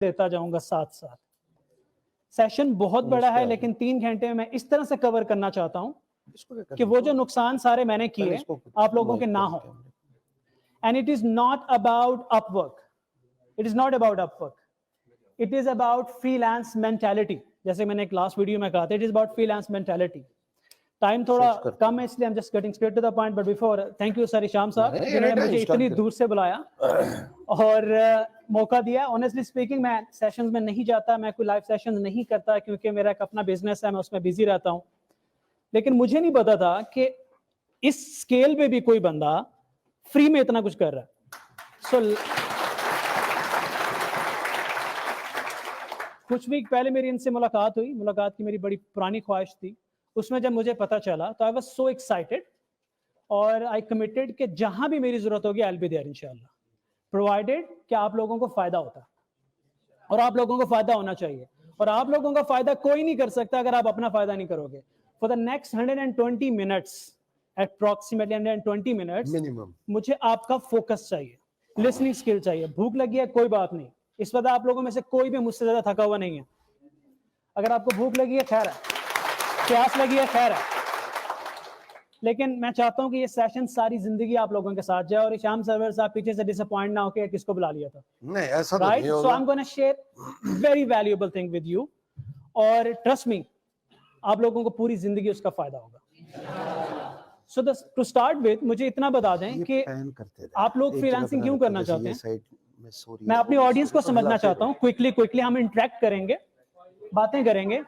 देता जाऊंगा साथ साथ। सेशन बहुत बड़ा है लेकिन 3 घंटे में मैं इस तरह से कवर करना चाहता हूं कि वो जो नुकसान सारे मैंने किए आप लोगों के ना हो। And it is not about Upwork, it is not about Upwork, it is about freelance mentality. जैसे मैंने एक लास्ट वीडियो में कहा था, it is about freelance mentality. Time थोड़ा कम है इसलिए हम just getting straight to the point, but before thank you sir Hisham साहब जिन्होंने मुझे इतनी दूर से बुलाया और मौका दिया। ऑनेस्टली स्पीकिंग मैं सेशंस में नहीं जाता, मैं कोई लाइव सेशंस नहीं करता क्योंकि मेरा एक अपना बिजनेस है, मैं उसमें बिजी रहता हूं। लेकिन मुझे नहीं पता था कि इस स्केल पे भी कोई बंदा फ्री में इतना कुछ कर रहा है। सो कुछ वीक पहले मेरी इनसे मुलाकात हुई, मुलाकात की मेरी बड़ी पुरानी ख्वाहिश थी। उसमें जब मुझे पता चला तो आई वाज सो एक्साइटेड और आई कमिटेड कि जहां भी मेरी जरूरत होगी आई विल बी देयर इंशाल्लाह, प्रोवाइडेड कि आप लोगों को फायदा होता और आप लोगों को फायदा होना चाहिए। और आप लोगों का फायदा कोई नहीं कर सकता अगर आप अपना फायदा नहीं करोगे। For the next 120 minutes, approximately 120 minutes minimum, मुझे आपका फोकस चाहिए, लिसनिंग स्किल चाहिए। भूख लगी है कोई बात नहीं, इस वक्त आप लोगों में से कोई भी मुझसे ज्यादा थका हुआ नहीं है। अगर आपको भूख लगी है खैर है, प्यास लगी है खैर है, लेकिन मैं चाहता हूं कि ये सेशन सारी जिंदगी आप लोगों के साथ जाए और हिशाम सर्वर साहब पीछे से डिसअपॉइंट ना होके किसको बुला लिया था। नहीं ऐसा तो नहीं होगा। So I am gonna share very valuable thing with you और ट्रस्ट मी आप लोगों को पूरी जिंदगी उसका फायदा होगा। सो टू स्टार्ट विद मुझे इतना बता दें कि आप लोग फ्रीलांसिंग क्यों करना चाहते हैं। मैं अपनी ऑडियंस को समझना चाहता हूं। क्विकली हम इंटरेक्ट करेंगे, बातें करेंगे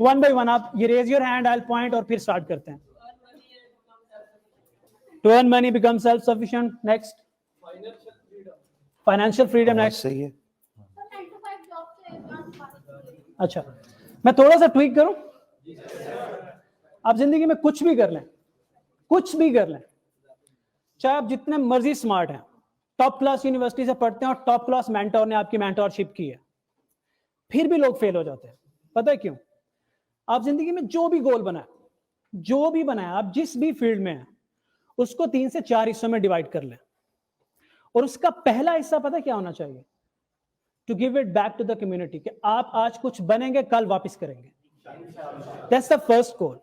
वन बाय वन। आप ये raise your hand, I will point और फिर स्टार्ट करते हैं। To earn money, become self sufficient, next financial freedom, next. सही है। अच्छा मैं थोड़ा सा ट्वीक करूं। आप जिंदगी में कुछ भी कर लें, कुछ भी कर लें, चाहे आप जितने मर्जी स्मार्ट हैं, टॉप क्लास यूनिवर्सिटी से पढ़ते हैं और टॉप क्लास मेंटोर ने आपकी मेंटोरशिप की है, फिर भी लोग फेल हो जाते हैं। पता है क्यों? आप जिंदगी में जो भी गोल बनाए, जो भी बनाए, आप जिस भी फील्ड में हैं, उसको 3 से 4 हिस्सों में डिवाइड कर लें और उसका पहला हिस्सा पता क्या होना चाहिए? To give it back to the community, कि आप आज कुछ बनेंगे कल वापस करेंगे। That's the first goal.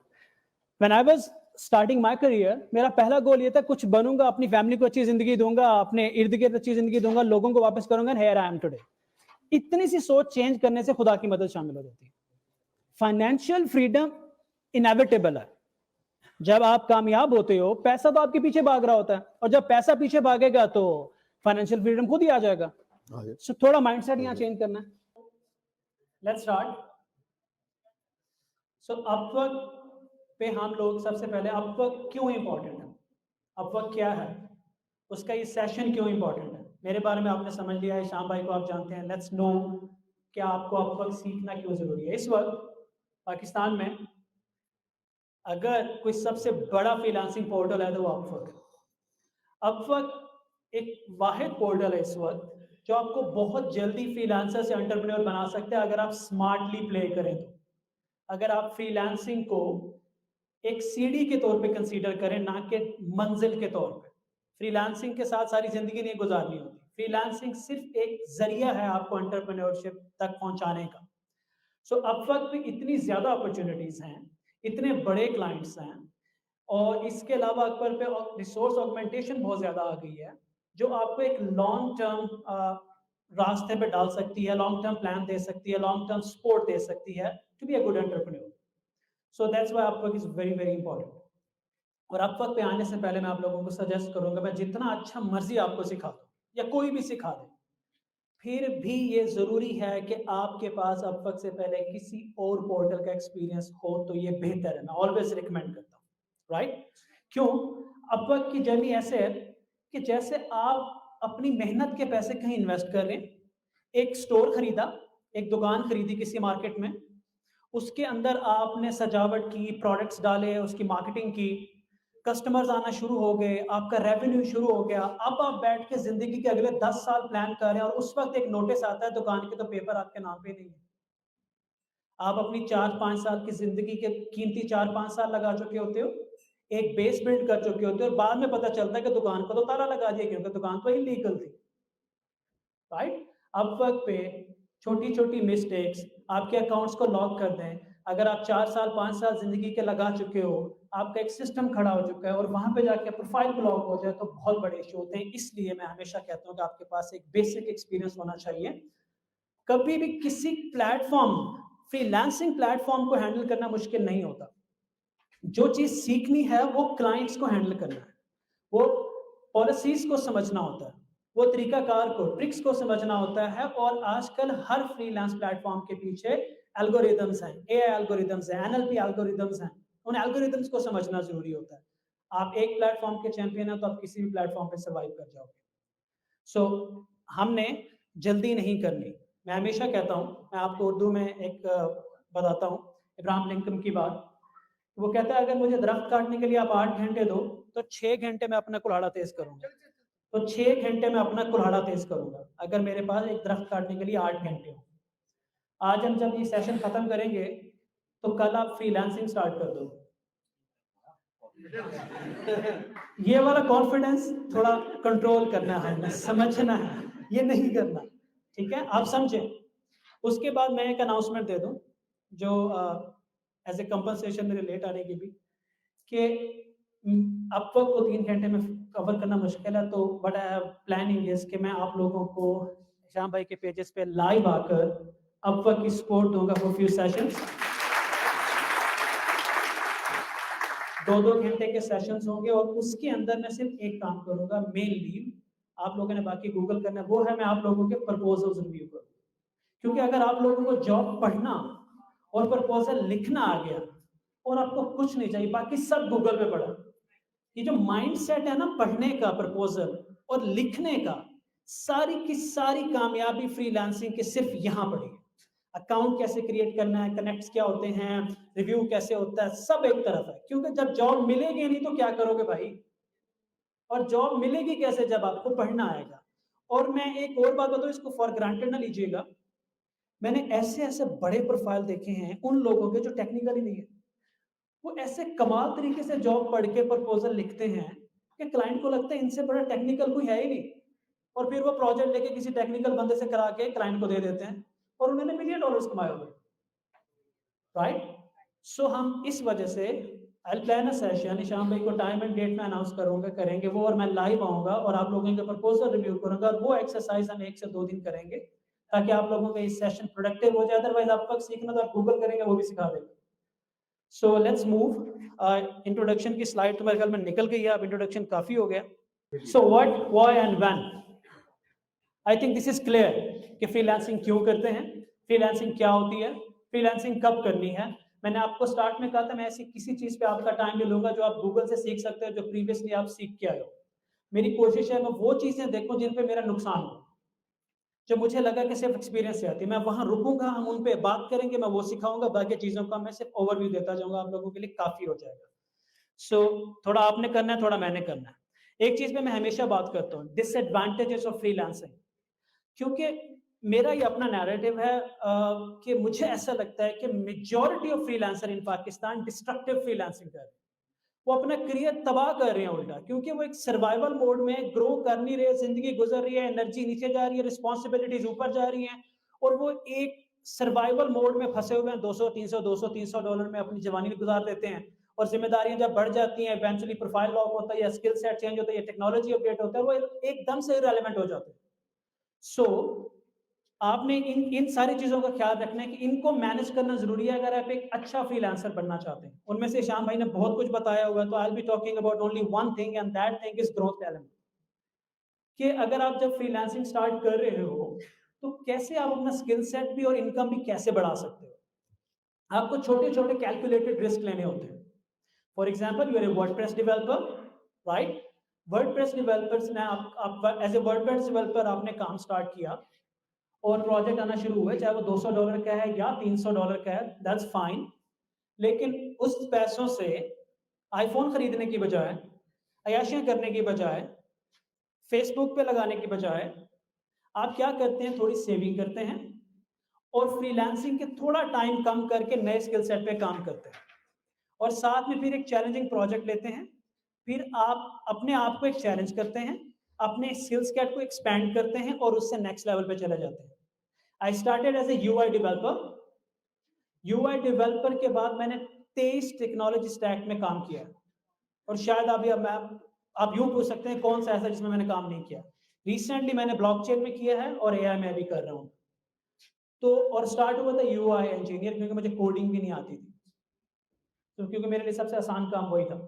When I was starting my career, मेरा पहला गोल ये था कुछ बनूंगा, अपनी फैमिली को अच्छी जिंदगी दूंगा, अपने इर्द गिर्द अच्छी जिंदगी दूंगा, लोगों को वापस करूंगा, हियर आई एम टुडे। इतनी सी सोच चेंज करने से खुदा की मदद शामिल हो जाती है। फाइनेंशियल फ्रीडम इनएविटेबल है। जब आप कामयाब होते हो, पैसा तो आपके पीछे भाग रहा होता है और जब पैसा पीछे भागेगा तो फाइनेंशियल फ्रीडम खुद ही आ जाएगा। सो थोड़ा माइंडसेट यहां चेंज करना है। Let's start. सो अपवर्क पे हम लोग सबसे पहले अपवर्क क्यों इंपॉर्टेंट है, अपवर्क क्या है, उसका ये सेशन क्यों इंपॉर्टेंट है। मेरे बारे में आपने समझ लिया है, शाम भाई को आप जानते हैं। लेट्स नो क्या आपको अपवर्क सीखना क्यों जरूरी है। इस वक्त पाकिस्तान में अगर कोई सबसे बड़ा फ्रीलांसिंग पोर्टल है तो वो अपवर्क है। अपवर्क एक वाहिद पोर्टल है इस वक्त जो आपको बहुत जल्दी फ्रीलांसर से एंटरप्रेन्योर बना सकते हैं अगर आप स्मार्टली प्ले करें तो। अगर आप फ्रीलांसिंग को एक सीढ़ी के तौर पे कंसीडर करें, ना कि मंजिल के तौर पे। फ्रीलांसिंग के साथ सारी जिंदगी नहीं गुजारनी होती। फ्रीलांसिंग सिर्फ एक जरिया है आपको एंटरप्रेन्योरशिप तक पहुंचाने का। सो अपवर्क पे इतनी ज्यादा अपॉर्चुनिटीज हैं, इतने बड़े क्लाइंट्स हैं और इसके अलावा अपवर्क पे रिसोर्स ऑगमेंटेशन बहुत ज्यादा आ गई है जो आपको एक लॉन्ग टर्म रास्ते पे डाल सकती है, लॉन्ग टर्म प्लान दे सकती है, लॉन्ग टर्म सपोर्ट दे सकती है to be a good entrepreneur. So that's why Upwork is very very important. और अपवर्क पे आने से पहले मैं आप लोगों को सजेस्ट करूंगा, मैं जितना अच्छा मर्जी आपको सिखा दूं या कोई भी सिखा दे, फिर भी ये जरूरी है कि आपके पास अपवर्क से पहले किसी और पोर्टल का एक्सपीरियंस हो तो ये बेहतर है। मैं ऑलवेज रिकमेंड करता हूँ, राइट? क्यों? अपवर्क की जर्नी ऐसे है कि जैसे आप अपनी मेहनत के पैसे कहीं इन्वेस्ट कर रहे हैं। एक स्टोर खरीदा, एक दुकान खरीदी किसी मार्केट में, उसके अंदर आपने सजावट की, प्रोडक्ट्स डाले, उसकी मार्केटिंग की, कस्टमर्स आना शुरू हो गए, आपका रेवेन्यू शुरू हो गया। अब आप बैठ के जिंदगी के अगले 10 साल प्लान कर रहे हैं और उस वक्त एक नोटिस आता है दुकान के, तो पेपर आपके नाम पे नहीं है। आप अपनी 4-5 साल की जिंदगी के कीमती 4-5 साल लगा चुके होते हो एक बेस बिल्ड कर चुके होते हैं और बाद में पता चलता है कि दुकान को तो ताला लगा दिया क्योंकि दुकान तो इलीगल थी, राइट। अपवर्क पे छोटी छोटी मिस्टेक्स आपके अकाउंट्स को लॉक कर दें। अगर आप 4 साल 5 साल जिंदगी के लगा चुके हो, आपका एक सिस्टम खड़ा हो चुका है और वहां पे जाके प्रोफाइल ब्लॉक हो जाए तो बहुत बड़े इशू होते हैं। इसलिए मैं हमेशा कहता हूँ कि आपके पास एक बेसिक एक्सपीरियंस होना चाहिए। कभी भी किसी प्लेटफॉर्म, फ्रीलांसिंग प्लेटफॉर्म को हैंडल करना मुश्किल नहीं होता। जो चीज सीखनी है वो क्लाइंट्स को हैंडल करना है, वो पॉलिसीज को समझना होता है, वो तरीकाकार को, ट्रिक्स को समझना होता है। और आजकल हर फ्रीलांस प्लेटफॉर्म के पीछे एल्गोरिदम्स हैं, एआई एल्गोरिदम्स हैं, एनएलपी एल्गोरिदम्स हैं। उन एल्गोरिदम्स को समझना जरूरी होता है। आप एक प्लेटफॉर्म के चैंपियन हैं तो आप किसी भी प्लेटफॉर्म पे सर्वाइव कर जाओगे। सो हमने जल्दी नहीं करनी। मैं हमेशा कहता हूँ, मैं आपको उर्दू में एक बताता हूँ इब्राहिम लिंकन की बात। वो कहता है अगर मुझे दरख्त काटने के लिए आप 8 घंटे दो तो 6 घंटे में अपना कुल्हाड़ा तेज करूंगा। तो 6 घंटे में अपना कुल्हाड़ा तेज करूंगा अगर मेरे पास एक दरख्त काटने के लिए 8 घंटे हो। आज हम जब ये सेशन खत्म करेंगे तो कल आप फ्रीलांसिंग स्टार्ट कर दो। ये वाला कॉन्फिडेंस थोड़ा कंट्रोल करना है, समझना है, ये नहीं करना, ठीक है, आप समझें। उसके बाद मैं एक अनाउंसमेंट दे दूं जो एज ए कंपनसेशन मेरे लेट आने की भी, कि अपवर्क को 3 घंटे में कवर करना मुश्किल है, तो but I have planning is कि मैं आप लोगों को श्याम भाई के पेजेस पे लाइव आकर अपवर्क की सपोर्ट दूंगा फॉर फ्यू सेशंस। 2-2 घंटे के सेशंस होंगे और उसके अंदर मैं सिर्फ एक काम करूंगा मेनली, आप लोगों ने बाकी गूगल करना, वो है मैं आप लोगों के प्रपोजल्स रिव्यू करूँ। क्योंकि अगर आप लोगों को जॉब पढ़ना और प्रपोजल लिखना आ गया और आपको कुछ नहीं चाहिए, बाकी सब गूगल पे पढ़ा, ये जो माइंडसेट है ना पढ़ने का, प्रपोजल और लिखने का, सारी की सारी कामयाबी फ्रीलांसिंग के सिर्फ यहाँ पड़ी है। अकाउंट कैसे क्रिएट करना है, कनेक्ट्स क्या होते हैं, रिव्यू कैसे होता है, सब एक तरफ है। क्योंकि जब जॉब मिलेगी नहीं तो क्या करोगे भाई, और जॉब मिलेगी कैसे जब आपको पढ़ना आएगा। और मैं एक और बात बताऊं, इसको फॉर ग्रांटेड ना लीजिएगा, मैंने ऐसे ऐसे बड़े प्रोफाइल देखे हैं उन लोगों के जो टेक्निकली नहीं है, वो ऐसे कमाल तरीके से जॉब पढ़ के प्रपोजल लिखते हैं कि क्लाइंट को लगता है इनसे बड़ा टेक्निकल कोई है ही नहीं, और फिर वो प्रोजेक्ट लेके किसी टेक्निकल बंदे से करा के क्लाइंट को दे देते हैं और उन्होंने $1 मिलियन कमाए हुए, राइट। सो हम इस वजह से आई प्लान अ सेशन, शाम भाई को टाइम एंड डेट में अनाउंस करूंगा, करेंगे वो, और मैं लाइव आऊंगा और आप लोगों के प्रपोजल रिव्यू करूंगा, और वो एक्सरसाइज हम 1 से 2 दिन करेंगे ताकि आप लोगों का इस सेशन प्रोडक्टिव हो जाए। अदरवाइज आप तक सीखना तो आप गूगल करेंगे, वो भी सिखा देगा। So let's move. इंट्रोडक्शन की स्लाइड तो मेरे ख्याल में निकल गई है, अब इंट्रोडक्शन काफी हो गया। So what, why and when, I think this is clear कि फ्रीलांसिंग क्यों करते हैं, फ्रीलांसिंग क्या होती है, फ्रीलांसिंग कब करनी है। मैंने आपको स्टार्ट में कहा था मैं ऐसी किसी चीज पे आपका टाइम नहीं लूंगा जो आप गूगल से सीख सकते हो, जो प्रीवियसली आप सीख के आए हो। मेरी कोशिश है मैं वो चीजें देखूं जिन पे मेरा नुकसान हो, जो मुझे लगा कि सिर्फ एक्सपीरियंस से आती है, मैं वहां रुकूंगा, हम उन पे बात करेंगे, मैं वो सिखाऊंगा, बाकी चीजों का मैं सिर्फ ओवरव्यू देता जाऊंगा, आप लोगों के लिए काफी हो जाएगा। सो थोड़ा आपने करना है, थोड़ा मैंने करना है। एक चीज पे मैं हमेशा बात करता हूँ, डिसएडवांटेजेस ऑफ फ्रीलांसिंग, क्योंकि मेरा ये अपना नैरेटिव है कि मुझे ऐसा लगता है कि majority of freelancer in Pakistan destructive freelancing कर रहे हैं, वो अपना करियर तबाह कर रहे हैं उल्टा, क्योंकि वो एक सर्वाइवल मोड में ग्रो कर नहीं रहे, जिंदगी गुजर रही है, एनर्जी नीचे जा रही है, रिस्पॉन्सिबिलिटीज ऊपर जा रही हैं, और वो एक सर्वाइवल मोड में फंसे हुए हैं। $200-300 में अपनी जवानी गुजार देते हैं, और जिम्मेदारियां जब बढ़ जाती हैं, इवेंचुअली प्रोफाइल लॉक होता है या स्किल सेट चेंज होता है या टेक्नोलॉजी अपडेट होता है, वो एकदम से इररिलेवेंट हो जाते हैं। सो आपने इन सारी चीजों का ख्याल रखना है कि इनको मैनेज करना जरूरी है अगर आप एक अच्छा फ्रीलांसर बनना चाहते हैं। उनमें से श्याम भाई ने बहुत कुछ बताया हुआ है, तो I will be talking about only one thing, and that thing is growth element. कि अगर आप जब फ्रीलांसिंग स्टार्ट कर रहे हो तो कैसे आप अपना स्किल सेट भी और इनकम भी कैसे बढ़ा सकते हो। आपको छोटे छोटे कैलकुलेटेड रिस्क लेने होते हैं। For example, you are a WordPress developer, right. WordPress developers ने आप एज ए वर्डप्रेस डेवलपर आपने काम स्टार्ट किया और प्रोजेक्ट आना शुरू हुए, चाहे वो $200 का है या $300 का है, दैट्स फाइन। लेकिन उस पैसों से आईफोन खरीदने की बजाय, अयाशियां करने की बजाय, फेसबुक पे लगाने की बजाय, आप क्या करते हैं, थोड़ी सेविंग करते हैं और फ्रीलांसिंग के थोड़ा टाइम कम करके नए स्किल सेट पे काम करते हैं। और साथ में फिर एक चैलेंजिंग प्रोजेक्ट लेते हैं, फिर आप अपने आप को एक चैलेंज करते हैं, अपने स्किल सेट को एक्सपैंड करते हैं और उससे नेक्स्ट लेवल पे चले जाते हैं। I started as a UI developer. UI developer के बाद मैंने 23 टेक्नोलॉजी स्टैक में काम किया, और शायद अभी अब आप यूं पूछ सकते हैं कौन सा ऐसा जिसमें मैंने काम नहीं किया। रिसेंटली मैंने ब्लॉकचेन में किया है और एआई में भी कर रहा हूँ। तो और स्टार्ट हुआ था यूआई इंजीनियर, क्योंकि मुझे कोडिंग भी नहीं आती थी, तो क्योंकि मेरे लिए सबसे आसान काम वही था।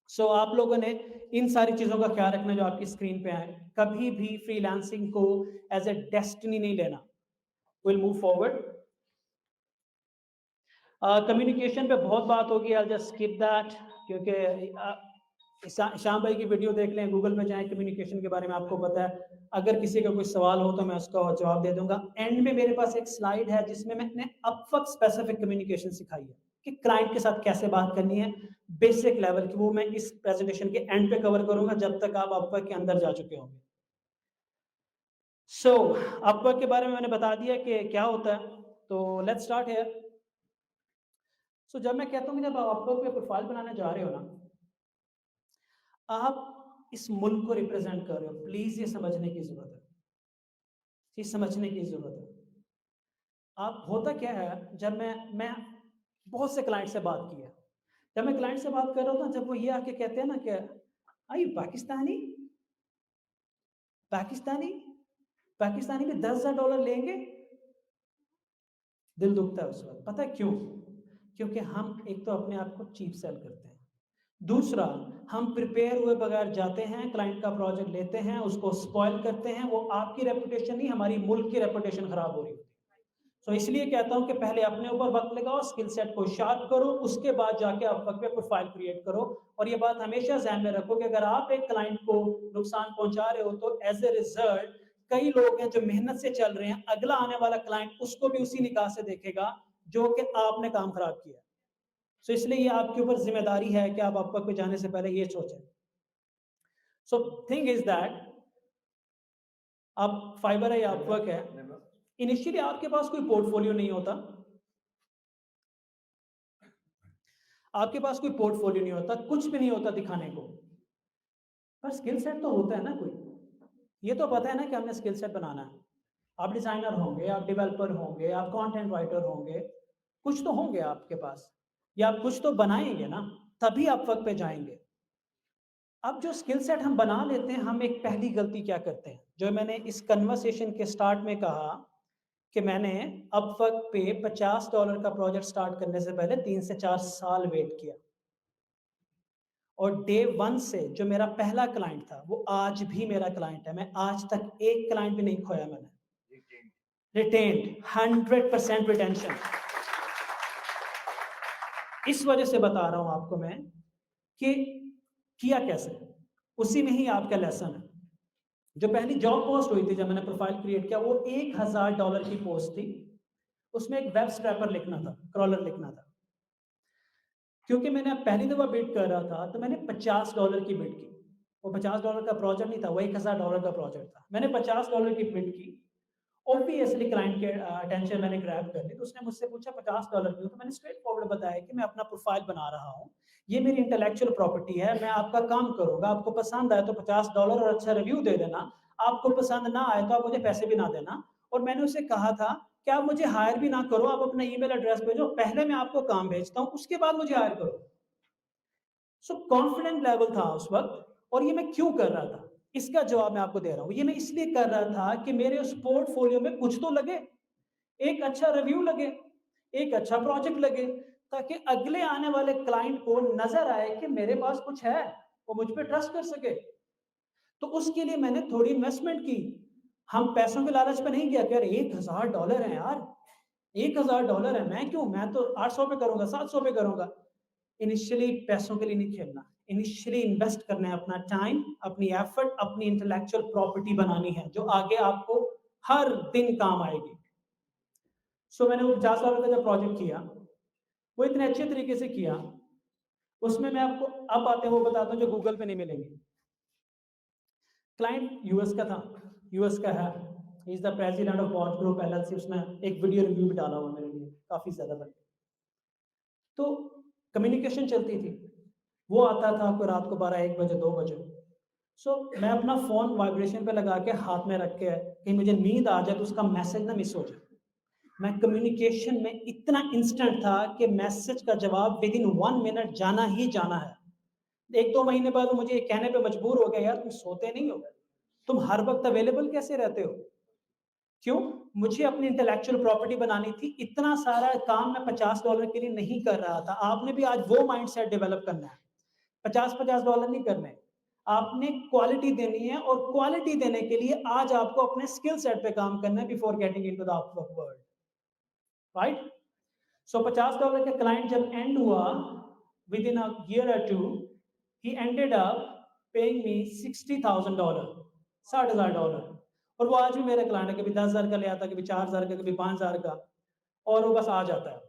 सो आप लोगों ने इन सारी चीज़ों का ख्याल रखना जो आपकी स्क्रीन पे आए। कभी भी फ्रीलांसिंग को एज ए डेस्टिनी नहीं लेना। Will move forward. कम्युनिकेशन पे बहुत बात होगी, आई जस्ट स्किप दैट, क्योंकि श्याम भाई की वीडियो देख लें, गूगल पे जाएं, कम्युनिकेशन के बारे में आपको पता है। अगर किसी का कोई सवाल हो तो मैं उसका जवाब दे दूंगा। एंड में मेरे पास एक स्लाइड है जिसमें मैंने अपवर्क स्पेसिफिक कम्युनिकेशन सिखाई है कि क्लाइंट के साथ कैसे बात करनी है, बेसिक लेवल की। वो मैं इस प्रेजेंटेशन के एंड पे कवर करूंगा जब तक आप अपवर्क के अंदर जा चुके होंगे। सो अपवर्क के बारे में मैंने बता दिया कि क्या होता है, तो लेट्स स्टार्ट हियर। सो जब मैं कहता हूँ कि जब आप अपवर्क पे प्रोफाइल बनाने जा रहे हो ना, आप इस मुल्क को रिप्रेजेंट कर रहे हो, प्लीज ये समझने की जरूरत है, ये समझने की जरूरत है। आप होता क्या है, जब मैं बहुत से क्लाइंट से बात की है, जब मैं क्लाइंट से बात कर रहा हूँ, जब वो ये आके कहते हैं ना कि आई पाकिस्तानी पाकिस्तानी पाकिस्तानी में $10,000 लेंगे, दिल दुखता है उस वक्त। पता है क्यों? क्योंकि हम एक तो अपने आप को चीप सेल करते हैं, दूसरा हम प्रिपेयर हुए बगैर जाते हैं, क्लाइंट का प्रोजेक्ट लेते हैं, उसको स्पॉइल करते हैं। वो आपकी रेपुटेशन नहीं, हमारी मुल्क की रेपुटेशन खराब हो रही है। तो इसलिए कहता हूं कि पहले अपने ऊपर वक्त लगाओ, स्किल सेट को शार्प करो, उसके बाद जाके आप वक्त पे प्रोफाइल क्रिएट करो। और ये बात हमेशा ध्यान में रखो कि अगर आप एक क्लाइंट को नुकसान पहुंचा रहे हो तो एज ए रिजल्ट कई लोग हैं जो मेहनत से चल रहे हैं, अगला आने वाला क्लाइंट उसको भी उसी निगाह से देखेगा जो कि आपने काम खराब किया। सो इसलिए ये आपके ऊपर जिम्मेदारी है कि आप अपवर्क पे जाने से पहले ये सोचें। सो थिंग इज दैट आप फाइबर है या अपवर्क है, इनिशियली आपके पास कोई पोर्टफोलियो नहीं होता, आपके पास कोई पोर्टफोलियो नहीं होता, कुछ भी नहीं होता दिखाने को, पर स्किल सेट तो होता है ना कोई। ये तो पता है ना कि हमने स्किल सेट बनाना है। आप डिजाइनर होंगे, आप डेवलपर होंगे, आप कंटेंट राइटर होंगे, कुछ तो होंगे आपके पास, या आप कुछ तो बनाएंगे ना, तभी आप वर्क पे जाएंगे। अब जो स्किल सेट हम बना लेते हैं, हम एक पहली गलती क्या करते हैं, जो मैंने इस कन्वर्सेशन के स्टार्ट में कहा कि मैंने अपवर्क पे $50 का प्रोजेक्ट स्टार्ट करने से पहले 3 से 4 साल वेट किया, और डे 1 से जो मेरा पहला क्लाइंट था वो आज भी मेरा क्लाइंट है। मैं आज तक एक क्लाइंट भी नहीं खोया मैंने, रिटेन्ड 100% रिटेंशन। इस वजह से बता रहा हूं आपको मैं कि किया कैसे, उसी में ही आपका लेसन है। जो पहली जॉब पोस्ट हुई थी जब मैंने प्रोफाइल क्रिएट किया, वो $1,000 की पोस्ट थी। उसमें एक वेब स्क्रैपर लिखना था, क्रॉलर लिखना था। क्योंकि मैंने पहली दफा बिड कर रहा था तो मैंने $50 की बिड की। वो $50 का प्रोजेक्ट नहीं था, वो $1,000 का प्रोजेक्ट था। मैंने $50 की बिड की। ऑब्वियसली क्लाइंट के अटेंशन मैंने ग्रैब कर ली, तो उसने मुझसे पूछा $50 क्यों, तो मैंने स्ट्रेट फॉरवर्ड बताया कि मैं अपना प्रोफाइल बना रहा हूँ, ये मेरी इंटेलेक्चुअल प्रॉपर्टी है, मैं आपका काम करूंगा, आपको पसंद आए तो $50 और अच्छा रिव्यू दे देना, आपको पसंद ना आए तो आप मुझे पैसे भी ना देना। और मैंने उसे कहा था कि आप मुझे हायर भी ना करो, आप अपना ईमेल एड्रेस भेजो, पहले मैं आपको काम भेजता हूँ, उसके बाद मुझे हायर करो। सो कॉन्फिडेंट लेवल था उस वक्त। और ये मैं क्यों कर रहा था, इसका जवाब मैं आपको दे रहा हूँ। ये मैं इसलिए कर रहा था कि मेरे उस पोर्टफोलियो में कुछ तो लगे, एक अच्छा रिव्यू लगे, एक अच्छा प्रोजेक्ट लगे, ताकि अगले आने वाले क्लाइंट को नजर आए कि मेरे पास कुछ है, वो मुझ पर ट्रस्ट कर सके। तो उसके लिए मैंने थोड़ी इन्वेस्टमेंट की। हम पैसों के लालच पे नहीं गया कि यार $1,000 है यार, $1,000 है, मैं क्यों, मैं तो 800 पे करूंगा, 700 पे करूंगा। इनिशियली पैसों के लिए नहीं खेलना, इनिशियली इन्वेस्ट करना है अपना टाइम, अपनी एफर्ट, अपनी इंटेलेक्चुअल प्रॉपर्टी बनानी है जो आगे आपको हर दिन काम आएगी। सो मैंने वो $50 का जब प्रोजेक्ट किया, वो इतने अच्छे तरीके से किया, उसमें मैं आपको अब आते हैं वो बताता हूँ जो गूगल पे नहीं मिलेंगे। क्लाइंट यूएस का था, यूएस का है, is the president of watch group LLC. उसने एक वीडियो रिव्यू भी डाला हुआ मेरे लिए, काफी ज्यादा बन। तो कम्युनिकेशन चलती थी, वो आता था आपको रात को 12-1 बजे 2 बजे। मैं अपना फ़ोन वाइब्रेशन पे लगा के हाथ में रख के कहीं मुझे नींद आ जाए तो उसका मैसेज ना मिस हो जाए। मैं कम्युनिकेशन में इतना इंस्टेंट था कि मैसेज का जवाब विद इन 1 मिनट जाना ही जाना है। 1-2 महीने बाद वो मुझे ये कहने पे मजबूर हो गया, यार तुम सोते नहीं हो, तुम हर वक़्त अवेलेबल कैसे रहते हो? क्यों? मुझे अपनी इंटेलेक्चुअल प्रॉपर्टी बनानी थी, इतना सारा काम मैं $50 के लिए नहीं कर रहा था। आपने भी आज वो माइंडसेट डेवलप करना है, $50-50 नहीं करने। आपने क्वालिटी देनी है और क्वालिटी देने के लिए आज आपको अपने स्किल सेट पे काम करना है before getting into the Upwork world, right? $50 का क्लाइंट जब एंड हुआ, विद इन अ ईयर और 2, he ended up paying me $60,000, $60,000। और वो आज भी मेरा क्लाइंट है, कभी 10,000 का ले आता, कभी 4,000 का, कभी 5,000 का, और वो बस आ जाता है।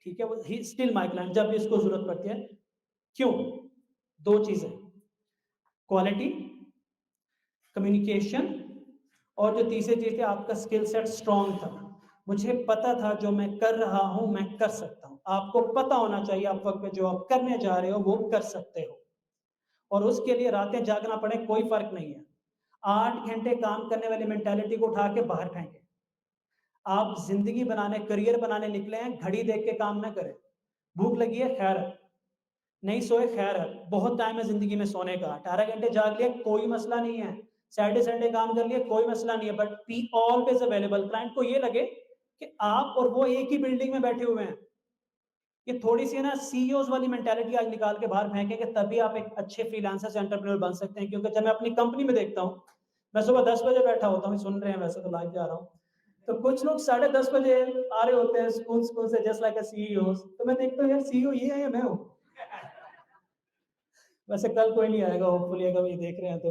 ठीक है, वो ही स्टिल माय क्लाइंट जब भी इसको जरूरत पड़ती है। क्यों? 2 चीजें, क्वालिटी, कम्युनिकेशन, और जो तीसरी चीज थी आपका स्किल सेट स्ट्रांग था। मुझे पता था जो मैं कर रहा हूं मैं कर सकता हूं। आपको पता होना चाहिए आप वक्त में जो आप करने जा रहे हो वो कर सकते हो, और उसके लिए रातें जागना पड़े कोई फर्क नहीं है। 8 घंटे काम करने वाली मेंटालिटी को उठा के बाहर फेंके। आप जिंदगी बनाने, करियर बनाने निकले हैं, घड़ी देख के काम ना करें। भूख लगी है, खैर है, नहीं सोए, खैर है, बहुत टाइम है जिंदगी में सोने का, 18 घंटे जाग लिए कोई मसला नहीं है, सैटरडे संडे काम कर लिए कोई मसला नहीं है, but be always available. Client को ये लगे कि आप और वो एक ही बिल्डिंग में बैठे हुए हैं। ये थोड़ी सी ना सीईओज वाली मेंटालिटी आज निकाल के बाहर फेंके कि तभी आप एक अच्छे फ्रीलांसर से एंटरप्रेन्योर बन सकते हैं। क्योंकि जब मैं अपनी कंपनी में देखता हूँ, मैं सुबह 10 बजे बैठा होता हूँ, सुन रहे हैं वैसे तो लाइव जा रहा हूँ, तो कुछ लोग 10:30 बजे आ रहे होते हैं स्कूल से, जस्ट लाइक अ सीईओ। तो मैं देखता हूँ यार सीईओ ये है या मैं हूँ? वैसे कल कोई नहीं आएगा होपफुली, अगर ये देख रहे हैं तो।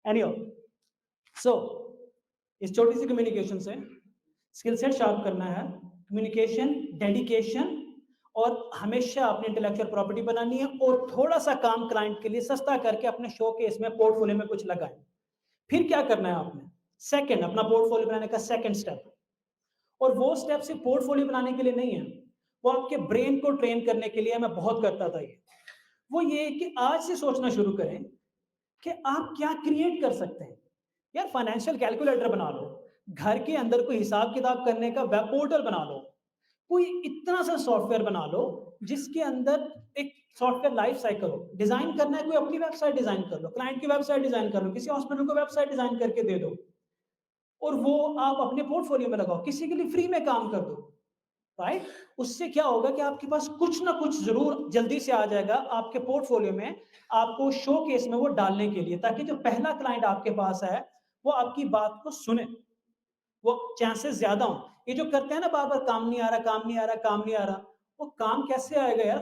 एनीहो, सो इस छोटी सी कम्युनिकेशन से स्किल सेट शार्प करना है, कम्युनिकेशन, डेडिकेशन, और हमेशा अपनी इंटेलेक्चुअल प्रॉपर्टी बनानी है, और थोड़ा सा काम क्लाइंट के लिए सस्ता करके अपने शो के इसमें पोर्टफोलियो में कुछ लगाएं। फिर क्या करना है आपने? सेकंड, अपना पोर्टफोलियो बनाने का सेकंड स्टेप, और वो स्टेप सिर्फ पोर्टफोलियो बनाने के लिए नहीं है, वो आपके ब्रेन को ट्रेन करने के लिए। मैं बहुत करता था ये, वो ये कि आज से सोचना शुरू करें कि आप क्या क्रिएट कर सकते हैं। यार फाइनेंशियल कैलकुलेटर बना लो, घर के अंदर कोई हिसाब किताब करने का वेब पोर्टल बना लो, कोई इतना सा सॉफ्टवेयर बना लो जिसके अंदर एक सॉफ्टवेयर लाइफ साइकिल हो। डिजाइन करना है, कोई अपनी वेबसाइट डिजाइन कर लो, क्लाइंट की वेबसाइट डिजाइन कर लो, किसी हॉस्पिटल को वेबसाइट डिजाइन करके दे दो, और वो आप अपने पोर्टफोलियो में लगाओ, किसी के लिए फ्री में काम कर दो, राइट? उससे क्या होगा कि आपके पास कुछ ना कुछ जरूर जल्दी से आ जाएगा आपके पोर्टफोलियो में, आपको शो केस में वो डालने के लिए, ताकि जो पहला क्लाइंट आपके पास है वो आपकी बात को सुने, वो चांसेस ज्यादा हो। ये जो करते हैं ना बार बार, काम नहीं आ रहा, काम नहीं आ रहा, काम नहीं आ रहा, वो काम कैसे आएगा यार?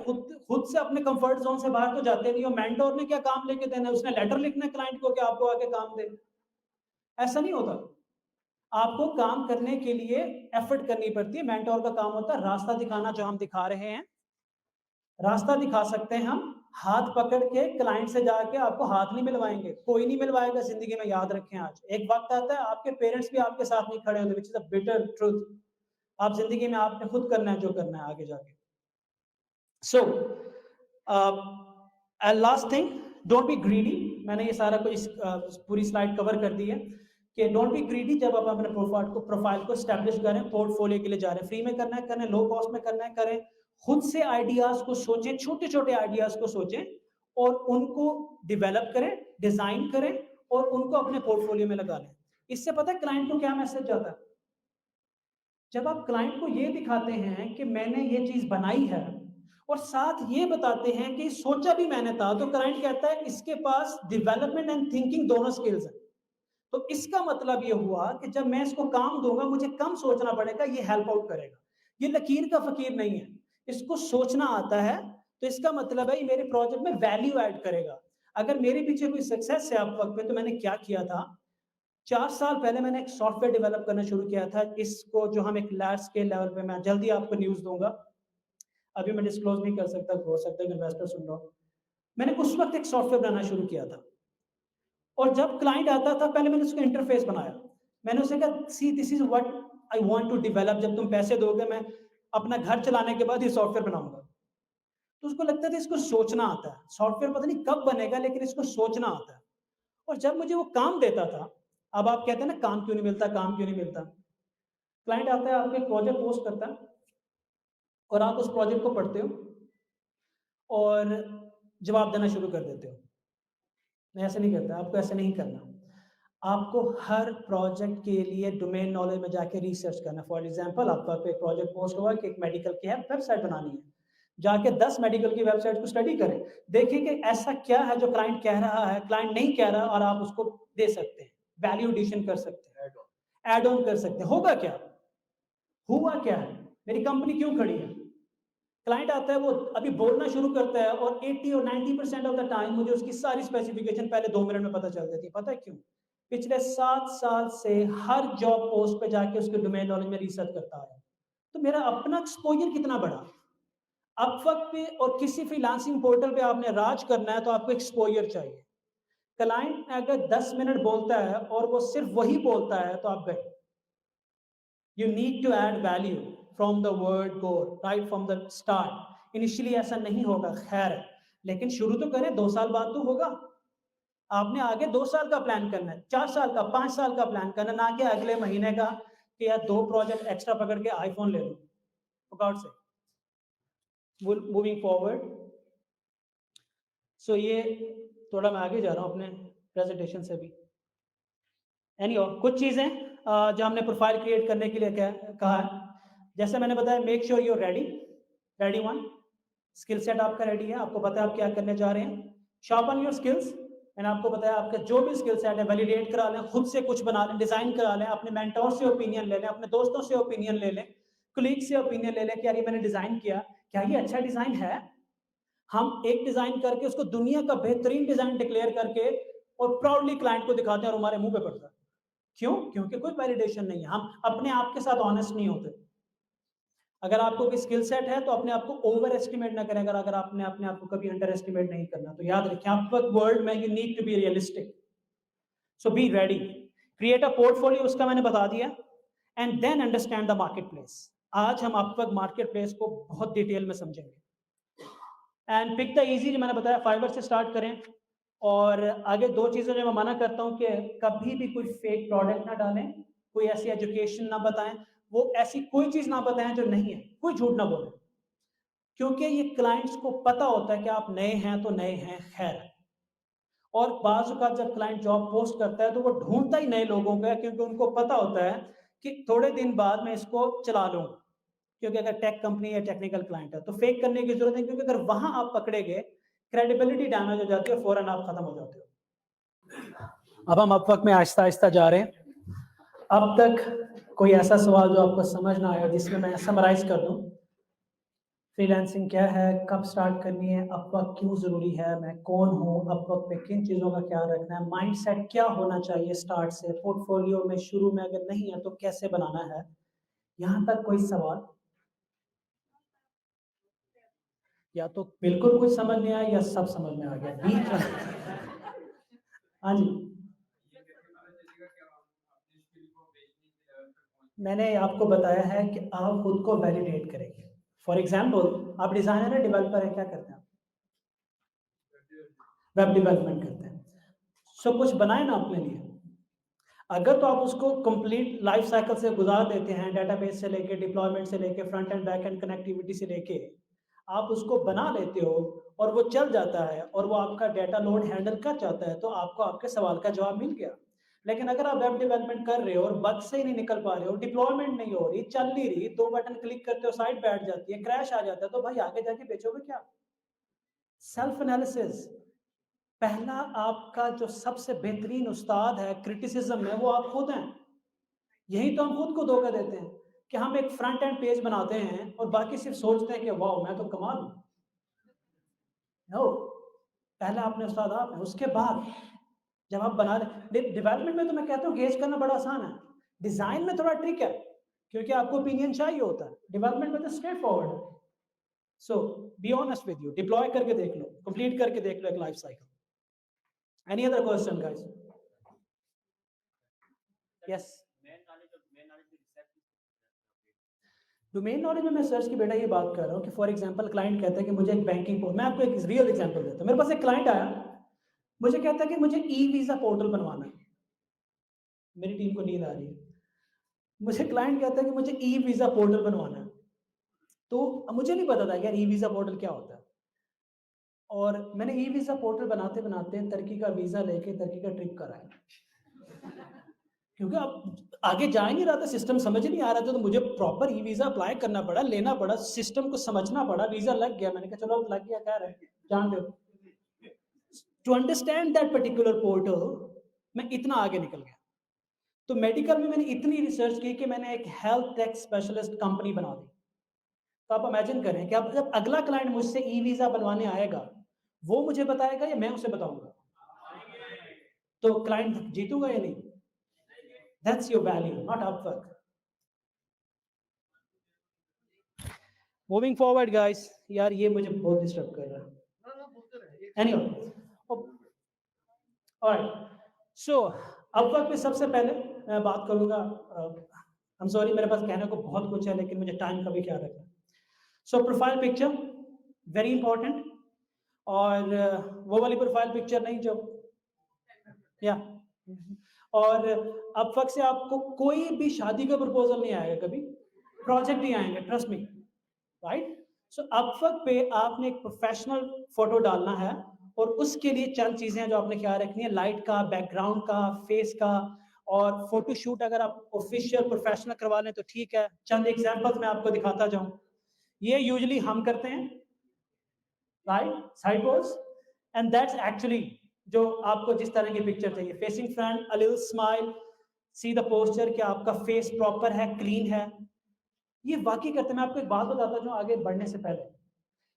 खुद से अपने कंफर्ट जोन से बाहर तो जाते नहीं हो। मेंटोर ने क्या काम लेके देना है? उसने लेटर लिखना है क्लाइंट को कि आपको आके काम दे? ऐसा नहीं होता। आपको काम करने के लिए एफर्ट करनी पड़ती है। मेंटोर का काम होता है रास्ता दिखाना, जो हम दिखा रहे हैं। रास्ता दिखा सकते हैं हम, हाथ पकड़ के क्लाइंट से जाके आपको हाथ नहीं मिलवाएंगे, कोई नहीं मिलवाएगा जिंदगी में, याद रखें। आज एक वक्त आता है आपके पेरेंट्स भी आपके साथ नहीं खड़े होते, which is a bitter truth. आप जिंदगी में आपने खुद करना है जो करना है आगे जाके। So last thing, don't be greedy. मैंने ये सारा कुछ पूरी स्लाइड कवर कर दी है कि डोंट बी ग्रीडी। जब आप अपने प्रोफाइल को एस्टैब्लिश करें, पोर्टफोलियो के लिए जा रहे हैं, फ्री में करना है करें, लो कॉस्ट में करना है करें, खुद से आइडियाज को सोचें, छोटे छोटे आइडियाज को सोचें और उनको डेवलप करें, डिजाइन करें और उनको अपने पोर्टफोलियो में लगा लें। इससे पता है क्लाइंट को क्या मैसेज जाता है? जब आप क्लाइंट को ये दिखाते हैं कि मैंने ये चीज बनाई है और साथ ये बताते हैं कि सोचा भी मैंने था, तो क्लाइंट कहता है इसके पास डेवलपमेंट एंड थिंकिंग दोनों स्किल्स हैं। तो इसका मतलब ये हुआ कि जब मैं इसको काम दूंगा मुझे कम सोचना पड़ेगा, ये हेल्प आउट करेगा। ये लकीर का फकीर नहीं है, इसको सोचना आता है, तो इसका मतलब है ये मेरे प्रोजेक्ट में वैल्यू ऐड करेगा। अगर मेरे पीछे कोई सक्सेस है आप वक्त में, तो मैंने क्या किया था? 4 साल पहले मैंने एक सॉफ्टवेयर डेवलप करना शुरू किया था, इसको जो हम एक लार्ज स्केल लेवल पे, मैं जल्दी आपको न्यूज़ दूंगा, अभी मैं डिस्क्लोज नहीं कर सकता, हो सकता है इन्वेस्टर सुन रहा हो। मैंने उस वक्त एक सॉफ्टवेयर बनाना शुरू किया था, और जब क्लाइंट आता था पहले मैंने उसका इंटरफेस बनाया। मैंने उसे कहा see this is what I want to develop, जब तुम पैसे दोगे मैं अपना घर चलाने के बाद ये सॉफ्टवेयर बनाऊंगा। तो उसको लगता था इसको सोचना आता है, सॉफ्टवेयर पता नहीं कब बनेगा लेकिन इसको सोचना आता है। और जब मुझे वो काम देता था, अब आप कहते हैं ना काम क्यों नहीं मिलता, काम क्यों नहीं मिलता, क्लाइंट आता है आपके प्रोजेक्ट पोस्ट करता है और आप उस प्रोजेक्ट को पढ़ते हो और जवाब देना शुरू कर देते हो। मैं ऐसे नहीं करता, आपको ऐसे नहीं करना। आपको हर प्रोजेक्ट के लिए डोमेन नॉलेज में जाके रिसर्च करना। फॉर एग्जांपल आपका एक प्रोजेक्ट पोस्ट हुआ कि एक मेडिकल की है वेबसाइट बनानी है, जाके 10 मेडिकल की वेबसाइट को स्टडी करें, देखिए कि ऐसा क्या है जो क्लाइंट कह रहा है, क्लाइंट नहीं कह रहा, और आप उसको दे सकते हैं, वैल्यू एडिशन कर सकते हैं, ऐड ऑन कर सकते हैं। होगा क्या, हुआ क्या है, मेरी कंपनी क्यों खड़ी है। क्लाइंट आता है, वो अभी बोलना शुरू करता है और 80 और 90% ऑफ द टाइम मुझे उसकी सारी स्पेसिफिकेशन पहले 2 मिनट में पता चल जाती है। पता है क्यों? पिछले 7 साल से हर जॉब पोस्ट पे जाके उसके डोमेन नॉलेज में रिसर्च करता है। तो मेरा अपना एक्सपोजर कितना बड़ा। अपवर्क पे और किसी फ्रीलांसिंग पोर्टल पे आपने राज करना है तो आपको एक्सपोजर चाहिए। क्लाइंट अगर 10 मिनट बोलता है और वो सिर्फ वही बोलता है तो आप गए। You need to add value from the word go, right from the start. Initially ऐसा नहीं होगा, खैर, लेकिन शुरू तो करें, 2 साल बाद तो होगा। आपने आगे 2 साल का प्लान करना है, 4 साल का, 5 साल का प्लान करना, ना कि अगले महीने का कि यार 2 प्रोजेक्ट एक्स्ट्रा पकड़ के आईफोन ले लो। गॉड से मूविंग फॉरवर्ड। सो ये थोड़ा मैं आगे जा रहा हूँ अपने प्रेजेंटेशन से भी। कुछ चीज़ें जो हमने प्रोफाइल क्रिएट करने के लिए कहा है, जैसे मैंने बताया, make sure you ready one, skill set आपका रेडी है, आपको पता है आप क्या करने जा रहे हैं। शार्पन योर स्किल्स, मैंने आपको बताया आपका जो भी स्किल सेट है वैलिडेट करा लें, खुद से कुछ बना लें, डिजाइन करा लें, अपने मेंटोर से ओपिनियन ले लें, अपने दोस्तों से ओपिनियन ले लें, कलीग से ओपिनियन ले लें कि यार ये मैंने डिजाइन किया, क्या ये अच्छा डिजाइन है। हम एक डिजाइन करके उसको दुनिया का बेहतरीन डिजाइन डिक्लेयर करके और प्राउडली क्लाइंट को दिखाते हैं और हमारे मुंह पे पड़ता है। क्यों? क्योंकि कोई वैलिडेशन नहीं है, हम अपने आप के साथ ऑनेस्ट नहीं होते। अगर आपको कोई स्किल सेट है तो अपने आप को ओवर एस्टिमेट ना करें, अगर आपने अपने आप को कभी अंडर एस्टिमेट नहीं करना। तो याद रखें, अपवर्क वर्ल्ड में you need to be realistic, so be ready, create a portfolio, उसका मैंने बता दिया, and then understand the marketplace. आज हम अपवर्क मार्केट प्लेस को बहुत डिटेल में समझेंगे। एंड पिक द इजी, जो मैंने बताया, फाइवर से स्टार्ट करें। और आगे 2 चीज़ें जो मैं मना करता हूँ कि कभी भी कोई फेक प्रोडक्ट ना डालें, कोई ऐसी एजुकेशन ना बताएं, वो ऐसी कोई चीज़ ना बताएं जो नहीं है, कोई झूठ ना बोलें, क्योंकि ये क्लाइंट्स को पता होता है कि आप नए हैं तो नए हैं, खैर। और बाज़ औक़ात जब क्लाइंट जॉब पोस्ट करता है तो वो ढूंढता ही नए लोगों का, क्योंकि उनको पता होता है कि थोड़े दिन बाद मैं इसको चला लूँ, क्योंकि अगर टेक कंपनी या टेक्निकल क्लाइंट है तो फेक करने की जरूरत नहीं, क्योंकि अगर वहां आप पकड़े गए, क्रेडिबिलिटी डैमेज हो जाती है, फौरन आप खत्म हो जाते हो। अब हम अपवर्क में आहिस्ता आहिस्ता जा रहे हैं। अब तक कोई ऐसा सवाल जो आपको समझ ना आया, जिसमें मैं समराइज कर दूं, फ्रीलांसिंग क्या है, कब स्टार्ट करनी है, अपवर्क क्यों जरूरी है, मैं कौन हूँ, अपवर्क पे किन चीज़ों का ख्याल रखना है, माइंडसेट क्या होना चाहिए स्टार्ट से, पोर्टफोलियो में शुरू में अगर नहीं है तो कैसे बनाना है, यहाँ तक कोई सवाल? या तो बिल्कुल कुछ समझ नहीं आया या सब समझ में आ गया, बीच में। हाँ जी, मैंने आपको बताया है कि आप खुद को वैलिडेट करेंगे। फॉर एग्जाम्पल, आप डिजाइनर है, डेवलपर है, क्या करते हैं? वेब डेवलपमेंट करते हैं। सो कुछ बनाए ना अपने लिए। अगर तो आप उसको कंप्लीट लाइफ साइकिल से गुजार देते हैं, डेटाबेस से लेके, डिप्लॉयमेंट से लेके, front end back and connectivity से लेके, आप उसको बना लेते हो और वो चल जाता है और वो आपका डेटा लोड हैंडल कर जाता है, तो आपको आपके सवाल का जवाब मिल गया। लेकिन अगर आप वेब डेवलपमेंट कर रहे हो और बग से ही नहीं निकल पा रहे हो, डिप्लॉयमेंट नहीं हो रही, चल नहीं रही, 2 बटन क्लिक करते हो साइट बैठ जाती है, क्रैश आ जाता है, तो भाई आगे जाके बेचोगे क्या? सेल्फ एनालिसिस, पहला आपका जो सबसे बेहतरीन उस्ताद है क्रिटिसिज्म में, वो आप खुद हैं। यही तो हम खुद को धोखा देते हैं कि हम एक फ्रंट एंड पेज बनाते हैं और बाकी सिर्फ सोचते हैं कि वाह मैं तो कमाल हूं। नो, पहला आपने उस्ताद आप है, उसके बाद जब आप बना डेवलपमेंट में, तो मैं कहता हूँ गेज करना बड़ा आसान है, डिजाइन में थोड़ा ट्रिक है, क्योंकि आपको ओपिनियन चाहिए होता है। डेवलपमेंट में तो स्ट्रेट फॉरवर्ड है। So be honest with you, deploy करके देख लो, कंप्लीट करके देख लो एक life cycle. Any other question guys? Yes, domain knowledge में मैं सर्च की बेटा ये बात कर रहा हूँ कि फॉर एग्जांपल क्लाइंट कहता है कि मुझे एक बैंकिंग पोर्टल, मैं आपको एक रियल एग्जांपल देता हूँ। मेरे पास एक क्लाइंट आया, मुझे कहता है कि मुझे ई वीज़ा पोर्टल बनवाना है। मेरी टीम को नींद आ रही है। मुझे क्लाइंट कहता है कि मुझे ई वीज़ा पोर्टल बनवाना है। तो मुझे नहीं पता था यार ई वीज़ा पोर्टल क्या होता है। और मैंने ई वीज़ा पोर्टल बनाते-बनाते टर्की का वीज़ा लेके टर्की का ट्रिप कराया। क्योंकि अब आगे जा ही नहीं रहा था, सिस्टम समझ नहीं आ रहा था, तो मुझे प्रॉपर ई वीज़ा अप्लाई करना पड़ा, लेना पड़ा, सिस्टम को समझना पड़ा, वीज़ा लग गया। मैंने कहा चलो अब लग गया, क्या रहे, जान दो। To understand that particular portal मैं इतना आगे निकल गया। तो मेडिकल में मैंने इतनी रिसर्च की कि मैंने एक हेल्थ टेक स्पेशलिस्ट कंपनी बना दी। तो आप इमेजिन करें कि अब जब अगला क्लाइंट मुझसे ई वीज़ा बनवाने आएगा, वो मुझे बताएगा या मैं उसे बताऊंगा? तो क्लाइंट जीतूंगा या नहीं? That's your value, not Upwork. Moving forward guys, यार ये मुझे बहुत डिस्टर्ब कर रहा है। एनीवे, ऑलराइट, सो अपवर्क पे सबसे पहले मैं बात करूंगा। आई एम सॉरी, मेरे पास कहने को बहुत कुछ है, लेकिन मुझे टाइम का भी ख्याल रखना। सो प्रोफाइल पिक्चर वेरी इंपॉर्टेंट। और वो वाली प्रोफाइल पिक्चर नहीं जो, या, और अपवर्क से आपको कोई भी शादी का प्रपोजल नहीं आएगा, कभी प्रोजेक्ट नहीं आएंगे, ट्रस्ट मी, राइट। सो अपवर्क पे आपने एक प्रोफेशनल फोटो डालना है, और उसके लिए चंद चीजें हैं जो आपने ख्याल रखनी है, लाइट का, बैकग्राउंड का, फेस का। और फोटो शूट अगर आप ऑफिशियल प्रोफेशनल करवा लें तो ठीक है। चंद एग्जांपल्स मैं आपको दिखाता जाऊं। ये यूजुअली हम करते हैं, right, side pose, and that's actually जो आपको जिस तरह की पिक्चर चाहिए, facing front, a little smile, see the posture, कि आपका फेस प्रॉपर है, क्लीन है। ये वाकई करते हैं। मैं आपको एक बात बताता हूं आगे बढ़ने से पहले,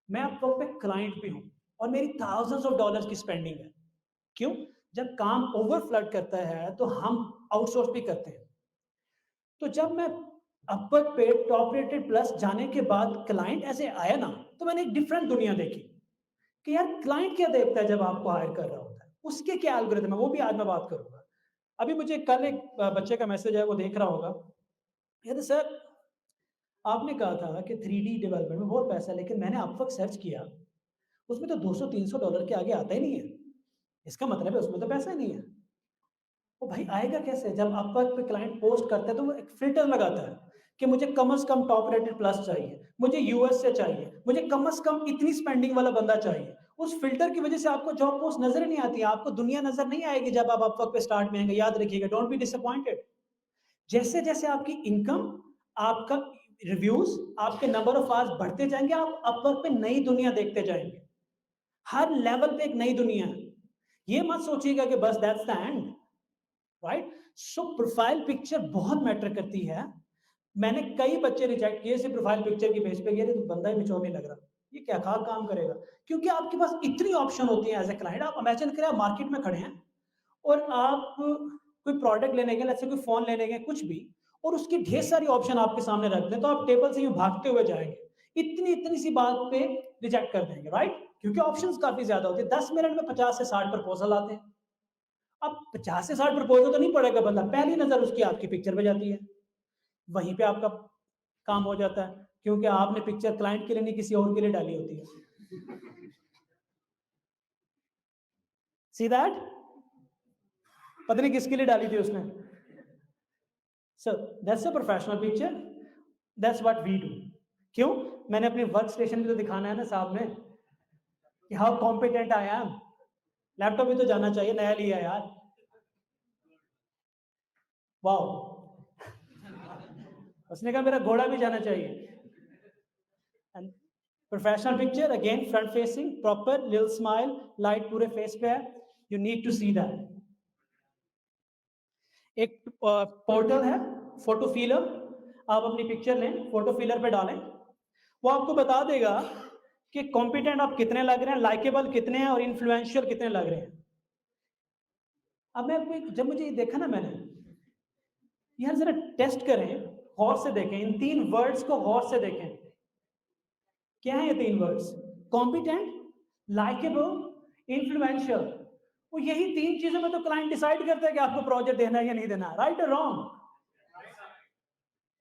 मैं आपको पे क्लाइंट भी हूं, और मेरी थाउजेंड्स ऑफ डॉलर्स की स्पेंडिंग है। क्यों? जब काम ओवरफ्लड करता है तो हम आउटसोर्स भी करते हैं। तो जब मैं अपवर्क पे टॉप रेटेड प्लस जाने के बाद क्लाइंट ऐसे आया ना, तो मैंने एक डिफरेंट दुनिया देखी कि यार क्लाइंट क्या देखता है जब आपको हायर कर रहा होता है, उसके क्या एल्गोरिथम है, वो भी आज मैं बात करूंगा। अभी मुझे कल एक बच्चे का मैसेज है, वो देख रहा होगा, कहते सर आपने कहा था कि 3D डेवलपमेंट में बहुत पैसा है, लेकिन मैंने अपवर्क सर्च किया, उसमें तो 200-300 डॉलर के आगे आता ही नहीं है। इसका मतलब है उसमें तो पैसा ही नहीं है। वो भाई आएगा कैसे? जब अपवर्क पे क्लाइंट पोस्ट करता है तो वो एक फिल्टर लगाता है कि मुझे कम से कम टॉप रेटेड प्लस चाहिए, मुझे यूएस से चाहिए, मुझे कम से कम इतनी स्पेंडिंग वाला बंदा चाहिए। उस फिल्टर की वजह से आपको जॉब पोस्ट नजर नहीं आती है, आपको दुनिया नजर नहीं आएगी जब आप अपवर्क पे स्टार्ट में आएंगे। याद रखिएगा, डोंट बी डिसअपॉइंटेड। जैसे जैसे आपकी इनकम, आपका रिव्यूज, आपके नंबर ऑफ आवर्स बढ़ते जाएंगे, आप अपवर्क पे नई दुनिया देखते जाएंगे। हर लेवल पे एक नई दुनिया है। ये मत सोचिएगा कि बस that's the end, right. So profile picture बहुत मैटर करती है। मैंने कई बच्चे रिजेक्ट किए सिर्फ प्रोफाइल पिक्चर की बेस पे, ये तो बंदा ही मिचोड़ नहीं लग रहा, ये क्या खा काम करेगा। क्योंकि आपके पास इतनी ऑप्शन होती है एज ए क्लाइंट। आप इमेजिन करें आप मार्केट में खड़े हैं और आप कोई प्रोडक्ट लेने गए, जैसे कोई फोन लेने गए, कुछ भी, और उसकी ढेर सारी ऑप्शन आपके सामने रख दें, तो आप टेबल से यूं भागते हुए जाएंगे, इतनी इतनी सी बात पे रिजेक्ट कर देंगे, राइट। क्योंकि ऑप्शंस काफी ज्यादा होते हैं। 10 मिनट में 50 से 60 प्रपोजल आते हैं। अब 50 से 60 प्रपोजल तो नहीं पड़ेगा बंदा, पहली नजर उसकी आपकी पिक्चर पे जाती है, वहीं पे आपका काम हो जाता है, क्योंकि आपने पिक्चर क्लाइंट के लिए नहीं किसी और के लिए डाली होती है। सी दैट, पता नहीं किसके लिए डाली थी उसने। So that's a professional picture, that's what we do. क्यों? मैंने अपनी वर्क स्टेशन भी तो दिखाना है ना सामने कि how competent I am. Laptop भी तो जाना चाहिए, नया लिया यार। वाओ, उसने कहा मेरा घोड़ा भी जाना चाहिए। And professional picture again front facing, proper little smile, light पूरे फेस पे है, you need to see that. एक पोर्टल है फोटो फीलर, आप अपनी पिक्चर लें, फोटो फीलर पे डालें, वो आपको बता देगा कि कॉम्पिटेंट आप कितने लग रहे हैं, लाइकेबल कितने हैं, और इन्फ्लुएंशियल कितने लग रहे हैं। अब मैं आपको जब मुझे ये देखा ना मैंने, यार जरा टेस्ट करें, गौर से देखें, इन 3 वर्ड्स को गौर से देखें। क्या है ये 3 वर्ड्स? Competent, likeable, influential. वो यही 3 चीजों में तो क्लाइंट डिसाइड करता है कि आपको प्रोजेक्ट देना है या नहीं देना, राइट और रॉन्ग,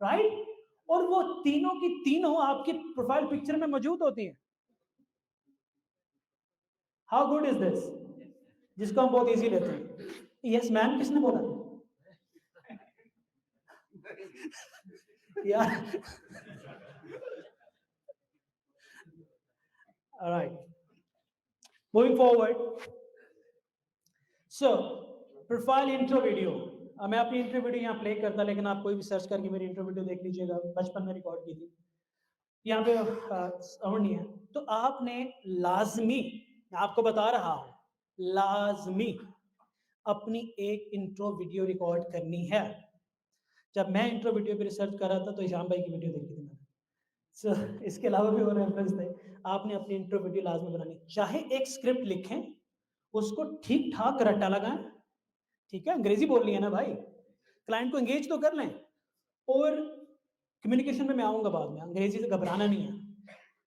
राइट। और वो तीनों की तीनों आपकी प्रोफाइल पिक्चर में मौजूद होती हैं। हाउ गुड इज दिस, जिसको हम बहुत इजी लेते हैं। यस मैम, किसने बोला यार? Alright, moving forward. So profile intro video, मैं अपनी इंट्रो वीडियो यहाँ प्ले करता, लेकिन आप कोई भी सर्च करके मेरी इंट्रो वीडियो देख लीजिएगा, बचपन में रिकॉर्ड की थी। यहाँ पे साउंड नहीं है, तो आपने लाजमी, मैं आपको बता रहा हूँ, लाजमी अपनी एक इंट्रो वीडियो रिकॉर्ड करनी है। जब मैं इंट्रो वीडियो पे रिसर्च कर रहा था तो ईशान भाई की वीडियो देखी थी मैंने। सो इसके अलावा भी और रेफरेंस थे। आपने अपनी इंट्रो वीडियो लाजमी बनानी, चाहे एक स्क्रिप्ट लिखें, उसको ठीक ठाक रट्टा लगाएं, ठीक है, अंग्रेजी बोलनी है ना भाई, क्लाइंट को एंगेज तो कर लें। और कम्युनिकेशन में मैं आऊंगा बाद में, अंग्रेजी से घबराना नहीं है।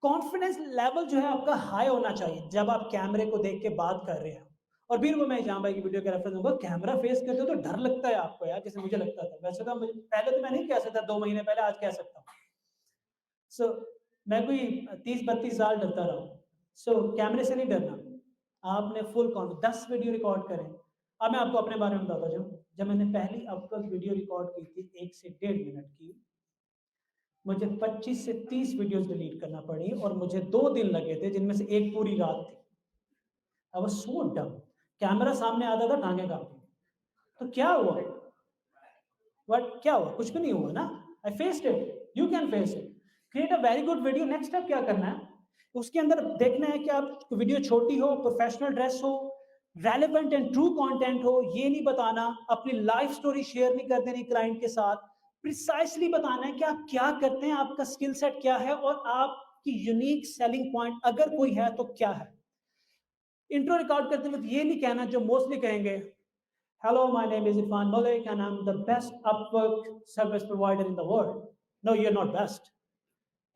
कॉन्फिडेंस लेवल जो है आपका हाई होना चाहिए जब आप कैमरे को देख के बात कर रहे हैं। और फिर वो मैं जहां भाई की वीडियो का रेफरेंस दूंगा, कैमरा फेस करते हो तो डर लगता है आपको यार, जैसे मुझे लगता था। वैसे तो पहले तो मैं नहीं कह सकता, 2 महीने पहले, आज कह सकता हूँ। सो मैं कोई 30-32 साल डरता रहा हूँ। सो कैमरे से नहीं डरना, आपने फुल 10 वीडियो रिकॉर्ड करें। अब मैं आपको अपने बारे में बताता जाऊँ। जब मैंने पहली अपलोड वीडियो रिकॉर्ड की थी 1 से 1.5 मिनट की, मुझे 25 से 30 वीडियोस डिलीट करना पड़ी और मुझे 2 दिन लगे थे, जिनमें से एक पूरी रात थी। आई वाज सो डम। कैमरा सामने आता था, टांगे कांपती। तो क्या हुआ? क्या हुआ? कुछ भी नहीं हुआ ना। I faced it, you can face it. Create a very good video. Next step क्या करना है, उसके अंदर देखना है कि आप वीडियो छोटी हो, प्रोफेशनल ड्रेस हो, रेलेवेंट एंड ट्रू कंटेंट हो। ये नहीं बताना, अपनी लाइफ स्टोरी शेयर नहीं कर देनी क्लाइंट के साथ। प्रिसाइसली बताना है कि आप क्या करते हैं, आपका स्किल सेट क्या है, और आपकी यूनिक सेलिंग पॉइंट अगर कोई है तो क्या है। इंट्रो रिकॉर्ड करते वक्त ये नहीं कहना जो मोस्टली कहेंगे, hello, my name is Irfan Malik and I'm the best Upwork service provider in the world. No, you're not best.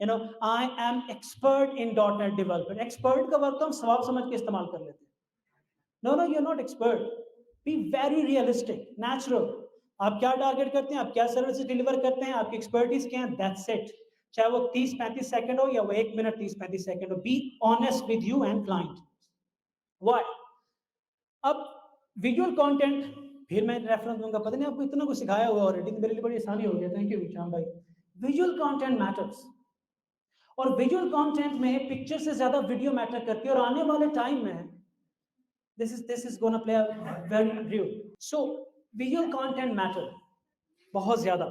You know, I am expert in .NET development. Expert का word तो हम सवाल समझ के इस्तेमाल कर लेते हैं। No, no, you're not expert. Be very realistic, natural. आप क्या टारगेट करते हैं, आप क्या सर्विस डिलीवर करते हैं, आपकी एक्सपर्टीज क्या है, दैट्स इट। चाहे वो 30-35 सेकंड हो या वो 1 मिनट 30-35 सेकंड हो। B honest with you and client. Why? अब विजुअल कंटेंट, फिर मैं रेफरेंस दूंगा। पता नहीं आपको इतना कुछ सिखाया हुआ ऑलरेडी, मेरे लिए बड़ी आसानी हो गई। थैंक यू श्याम भाई। विजुअल कंटेंट मैटर्स, और विजुअल कंटेंट में पिक्चर से ज्यादा वीडियो मैटर करती है। और आने वाले टाइम में this is gonna play a very role. So visual content matter बहुत ज्यादा,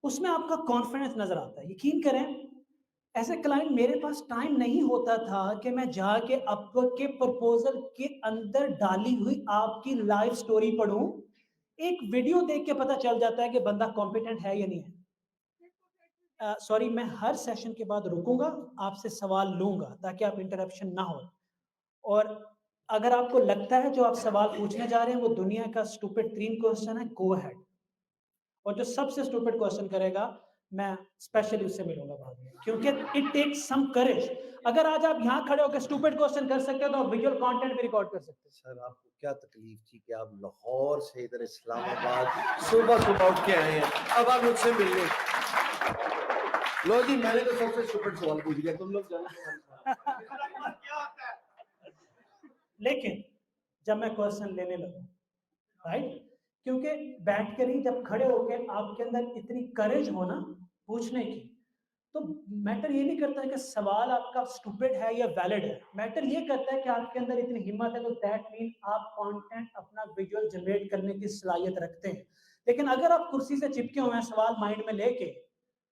उसमें आपका कॉन्फिडेंस नजर आता है। यकीन करें, ऐसे क्लाइंट मेरे पास टाइम नहीं होता था कि मैं जाके अपवर्क के प्रपोजल के अंदर डाली हुई आपकी लाइफ स्टोरी पढ़ूं। एक वीडियो देख के पता चल जाता है कि बंदा कॉम्पिटेंट है या नहीं है। सॉरी, मैं हर सेशन के बाद रुकूंगा, आपसे सवाल लूंगा ताकि आप इंटरप्शन ना हो। और अगर आपको लगता है जो आप सवाल पूछने जा रहे हैं वो दुनिया का स्टूपिड 3 क्वेश्चन है, गो अहेड। और जो सबसे स्टूपिड क्वेश्चन करेगा, मैं स्पेशली उससे मिलूंगा बाद में, क्योंकि इट टेक्स सम करेज। अगर आज आप यहाँ खड़े होकर स्टूपिड क्वेश्चन कर सकते हो तो आप विजुअल कंटेंट भी रिकॉर्ड कर सकते हो। सर आपको क्या तकलीफ थी कि आप लाहौर से इधर इस्लामाबाद सुबह सुबह उठ के आए हैं, अब आप मुझसे मिलने। लो जी, मैंने तो सबसे स्टूपिड सवाल पूछ दिया, तुम लोग जानो। लेकिन जब मैं क्वेश्चन लेने लगा, राइट, क्योंकि बैठ कर ही जब खड़े होकर आपके अंदर इतनी करेज हो ना पूछने की, तो मैटर ये नहीं करता है कि सवाल आपका स्टूपिड है या वैलिड है। मैटर ये करता है कि आपके अंदर इतनी हिम्मत है, तो दैट मीन आप कंटेंट अपना विजुअल जनरेट करने की सलाहियत रखते हैं। लेकिन अगर आप कुर्सी से चिपके हुए हैं सवाल माइंड में लेके,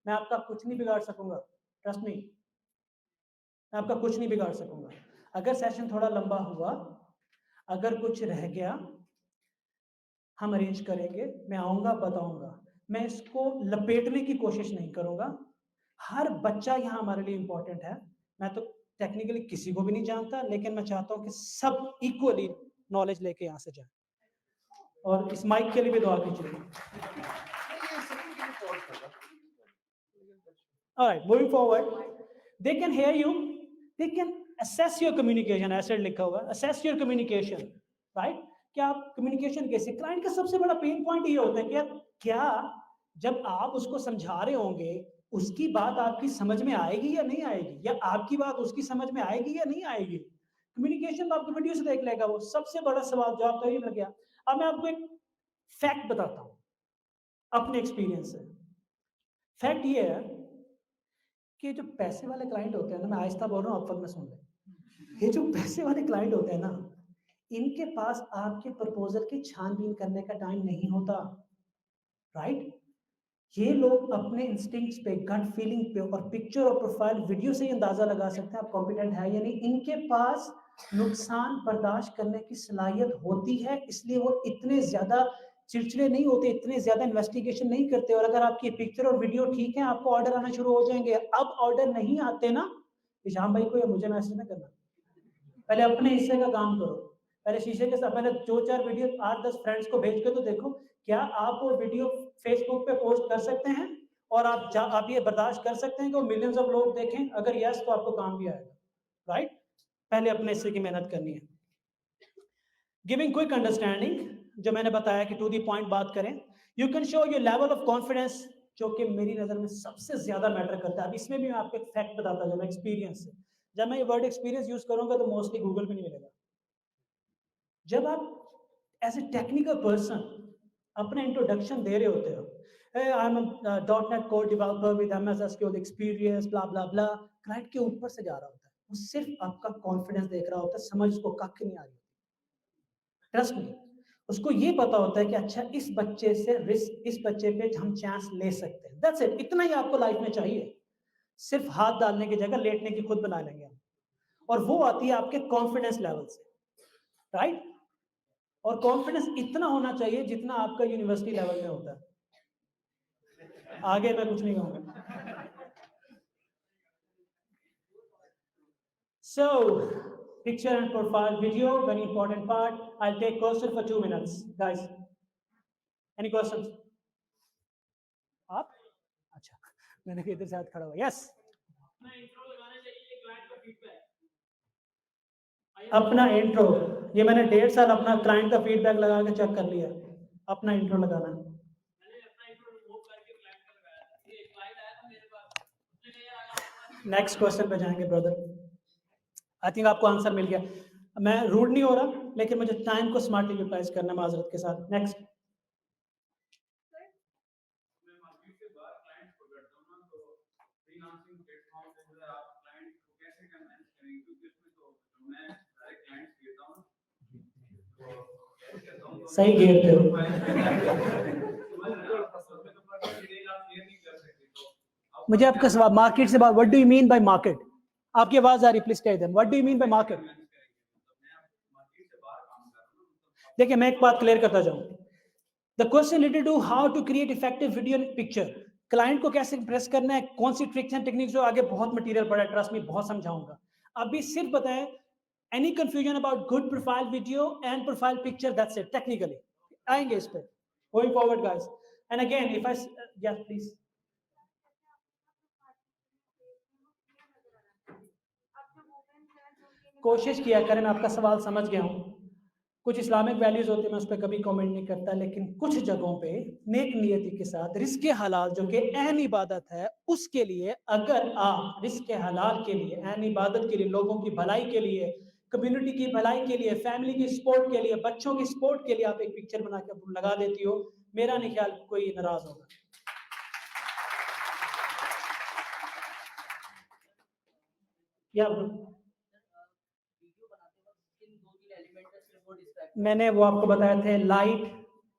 मैं आपका कुछ नहीं बिगाड़ सकूंगा। ट्रस्ट मी, मैं आपका कुछ नहीं बिगाड़ सकूंगा। अगर सेशन थोड़ा लंबा हुआ, अगर कुछ रह गया, हम अरेंज करेंगे, मैं आऊंगा, बताऊंगा। मैं इसको लपेटने की कोशिश नहीं करूंगा। हर बच्चा यहाँ हमारे लिए इंपॉर्टेंट है। मैं तो टेक्निकली किसी को भी नहीं जानता, लेकिन मैं चाहता हूँ कि सब इक्वली नॉलेज लेके यहाँ से जाए। और इस माइक के लिए भी दुआ कीजिए। Alright, moving forward, they can hear you, they can assess your communication। ऐसे लिखा हुआ, assess your communication, right? क्या आप कम्युनिकेशन कैसे, क्लाइंट का सबसे बड़ा पेन पॉइंट ये होता है कि यार क्या जब आप उसको समझा रहे होंगे उसकी बात आपकी समझ में आएगी या नहीं आएगी, या आपकी बात उसकी समझ में आएगी या नहीं आएगी। कम्युनिकेशन तो आपकी वीडियो से देख लेगा वो, सबसे बड़ा सवाल जवाब तो यही मिल गया। अब मैं आपको एक फैक्ट बताता हूँ अपने एक्सपीरियंस से। फैक्ट ये है कि जो पैसे वाले क्लाइंट होते हैं ना, मैं आहिस्ता बोल रहा हूँ, आप वक्त में सुन लें। ये जो पैसे वाले क्लाइंट होते हैं ना, इनके पास आपके प्रपोजल की छानबीन करने का टाइम नहीं होता, राइट। ये लोग अपने इंस्टिंक्ट्स पे, गट फीलिंग पे और पिक्चर और प्रोफाइल वीडियो से ही अंदाजा लगा सकते हैं आप कॉम्पिटेंट है या नहीं। इनके पास नुकसान बर्दाश्त करने की सलाहियत होती है, इसलिए वो इतने ज्यादा चिड़चिड़े नहीं होते, इतने ज्यादा इन्वेस्टिगेशन नहीं करते। और अगर आपकी पिक्चर और वीडियो ठीक है, आपको ऑर्डर आना शुरू हो जाएंगे। अब ऑर्डर नहीं आते ना, हिशाम भाई को या मुझे मैसेज ना करना, पहले अपने हिस्से का काम करो। पहले शीशे के साथ पहले 2-4 वीडियो 8-10 फ्रेंड्स को भेज के तो देखो, क्या आप वो वीडियो फेसबुक पे पोस्ट कर सकते हैं, और आप ये बर्दाश्त कर सकते हैं कि वो मिलियंस ऑफ लोग देखें। अगर यस तो आपको काम भी आएगा, राइट। पहले अपने हिस्से की मेहनत करनी है। गिविंग क्विक अंडरस्टैंडिंग, जो मैंने बताया कि टू द पॉइंट बात करें। You can show your level of confidence, जो कि मेरी नजर में सबसे ज्यादा मैटर करता है। अब इसमें भी मैं आपको एक फैक्ट बताता हूं एक्सपीरियंस से। जब मैं ये वर्ड एक्सपीरियंस यूज करूंगा तो मोस्टली गूगल पे नहीं मिलेगा। जब आप एज ए टेक्निकल पर्सन अपने इंट्रोडक्शन दे रहे होते हो, I am .NET code developer with MS SQL experience blah blah blah, client के ऊपर से जा रहा होता है, वो सिर्फ आपका कॉन्फिडेंस देख रहा होता है, समझ उसको कख नहीं आ रही। ट्रस्ट मी, उसको ये पता होता है कि अच्छा इस बच्चे से रिस्क, इस बच्चे पे हम चांस ले सकते हैं। दैट्स इट, इतना ही आपको लाइफ में चाहिए। सिर्फ हाथ डालने की जगह लेटने की खुद बना लेंगे हम, और वो आती है आपके कॉन्फिडेंस लेवल से, राइट। और कॉन्फिडेंस इतना होना चाहिए जितना आपका यूनिवर्सिटी लेवल में होता है। आगे मैं कुछ नहीं कहूंगा। So, picture and profile video, very important part. I'll take question for 2 minutes, guys. Any questions? आप? अच्छा, मैंने इधर से हाथ खड़ा हुआ। Yes. अपना इंट्रो, ये मैंने 1.5 साल अपना क्लाइंट का फीडबैक लगा के चेक कर लिया। अपना इंट्रो लगाना। नेक्स्ट क्वेश्चन पे जाएंगे ब्रदर। आई थिंक आपको आंसर मिल गया। मैं रूड नहीं हो रहा, लेकिन मुझे टाइम को स्मार्टली यूटिलाइज करना माजरत के साथ। नेक्स्ट। सही घेरते हो। मुझे आपका सवाल मार्केट से बात, what do you mean by market? आपकी आवाज आ रही, please tell them what do you mean by market? देखिए मैं एक बात क्लियर करता जाऊं। The question related to how to create effective video picture, client को कैसे इंप्रेस करना है, कौन सी ट्रिक्स एंड टेक्निक्स, जो आगे बहुत मटेरियल पड़ा है, ट्रस्ट में बहुत समझाऊंगा। अभी सिर्फ बताएं, any confusion about good profile video and profile picture, that's it. Technically आएंगे इस पे going forward guys. And again if I, yes please. कोशिश किया करें, मैं आपका सवाल समझ गया हूं। कुछ इस्लामिक वैल्यूज होते हैं, मैं उस पर कभी कमेंट नहीं करता, लेकिन कुछ जगहों पे नेक नियति के साथ रिस्क हलाल, जो कि अहम इबादत है, उसके लिए अगर आप रिस्क हलाल के लिए, अहम इबादत के लिए, लोगों की भलाई के लिए, कम्युनिटी की भलाई के लिए, फैमिली की सपोर्ट के लिए, बच्चों की सपोर्ट के लिए आप एक पिक्चर बना के लगा देती हो, मेरा नहीं ख्याल कोई नाराज होगा। या मैंने वो आपको बताया थे, light,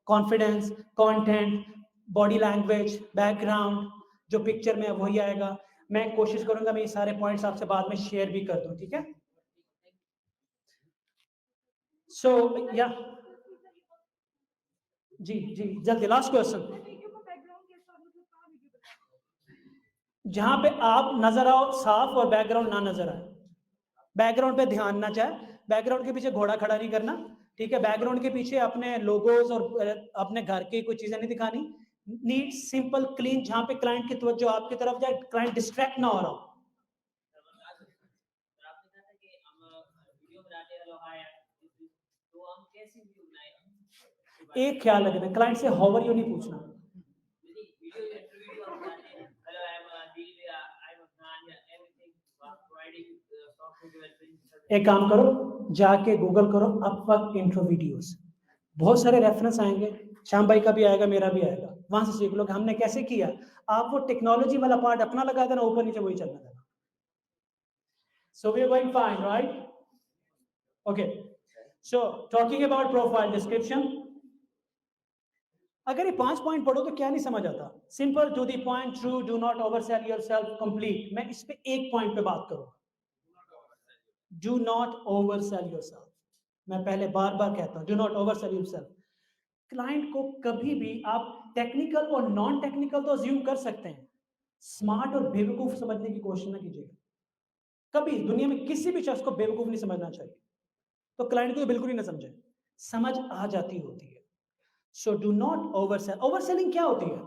confidence, content, body language, background, जो पिक्चर में वही आएगा। मैं कोशिश करूंगा मैं ये सारे पॉइंट्स आपसे बाद में शेयर भी कर दूं, ठीक है। सो या जी जी जल्दी लास्ट क्वेश्चन। जहां पे आप नजर आओ साफ और बैकग्राउंड ना नजर आए, बैकग्राउंड पे ध्यान ना जाए, बैकग्राउंड के पीछे घोड़ा खड़ा नहीं करना, ठीक है। बैकग्राउंड के पीछे अपने लोगोज और अपने घर की कोई चीजें नहीं दिखानी, नीट सिंपल क्लीन, जहां पे क्लाइंट की तवज्जो आपकी तरफ जाए, क्लाइंट डिस्ट्रैक्ट ना हो रहा हो। एक ख्याल रखना, क्लाइंट से हाउ आर यू नहीं पूछना। एक काम करो, जाके गूगल करो अपवर्क इंट्रो वीडियोस, बहुत सारे रेफरेंस आएंगे, श्याम भाई का भी आएगा, मेरा भी आएगा, वहां से सीख लो कि हमने कैसे किया। आप वो टेक्नोलॉजी वाला पार्ट अपना लगा देना, ऊपर नीचे वही चलना देना। So we are going fine, right? Okay, so talking about profile description, अगर ये 5 पॉइंट पढ़ो तो क्या नहीं समझ आता? Simple, to the point, true, do not oversell yourself, complete. मैं इस पे एक पॉइंट पे बात करूंगा, डू नॉट ओवरसेल योरसेल्फ। मैं पहले बार बार कहता हूं, do not oversell yourself. Client को कभी भी आप टेक्निकल और नॉन टेक्निकल तो अज्यूम कर सकते हैं, स्मार्ट और बेवकूफ समझने की कोशिश ना कीजिएगा। कभी दुनिया में किसी भी शख्स को बेवकूफ नहीं समझना चाहिए, तो क्लाइंट को बिल्कुल ही ना समझे, समझ आ जाती होती है। So do not oversell. Overselling क्या होती है?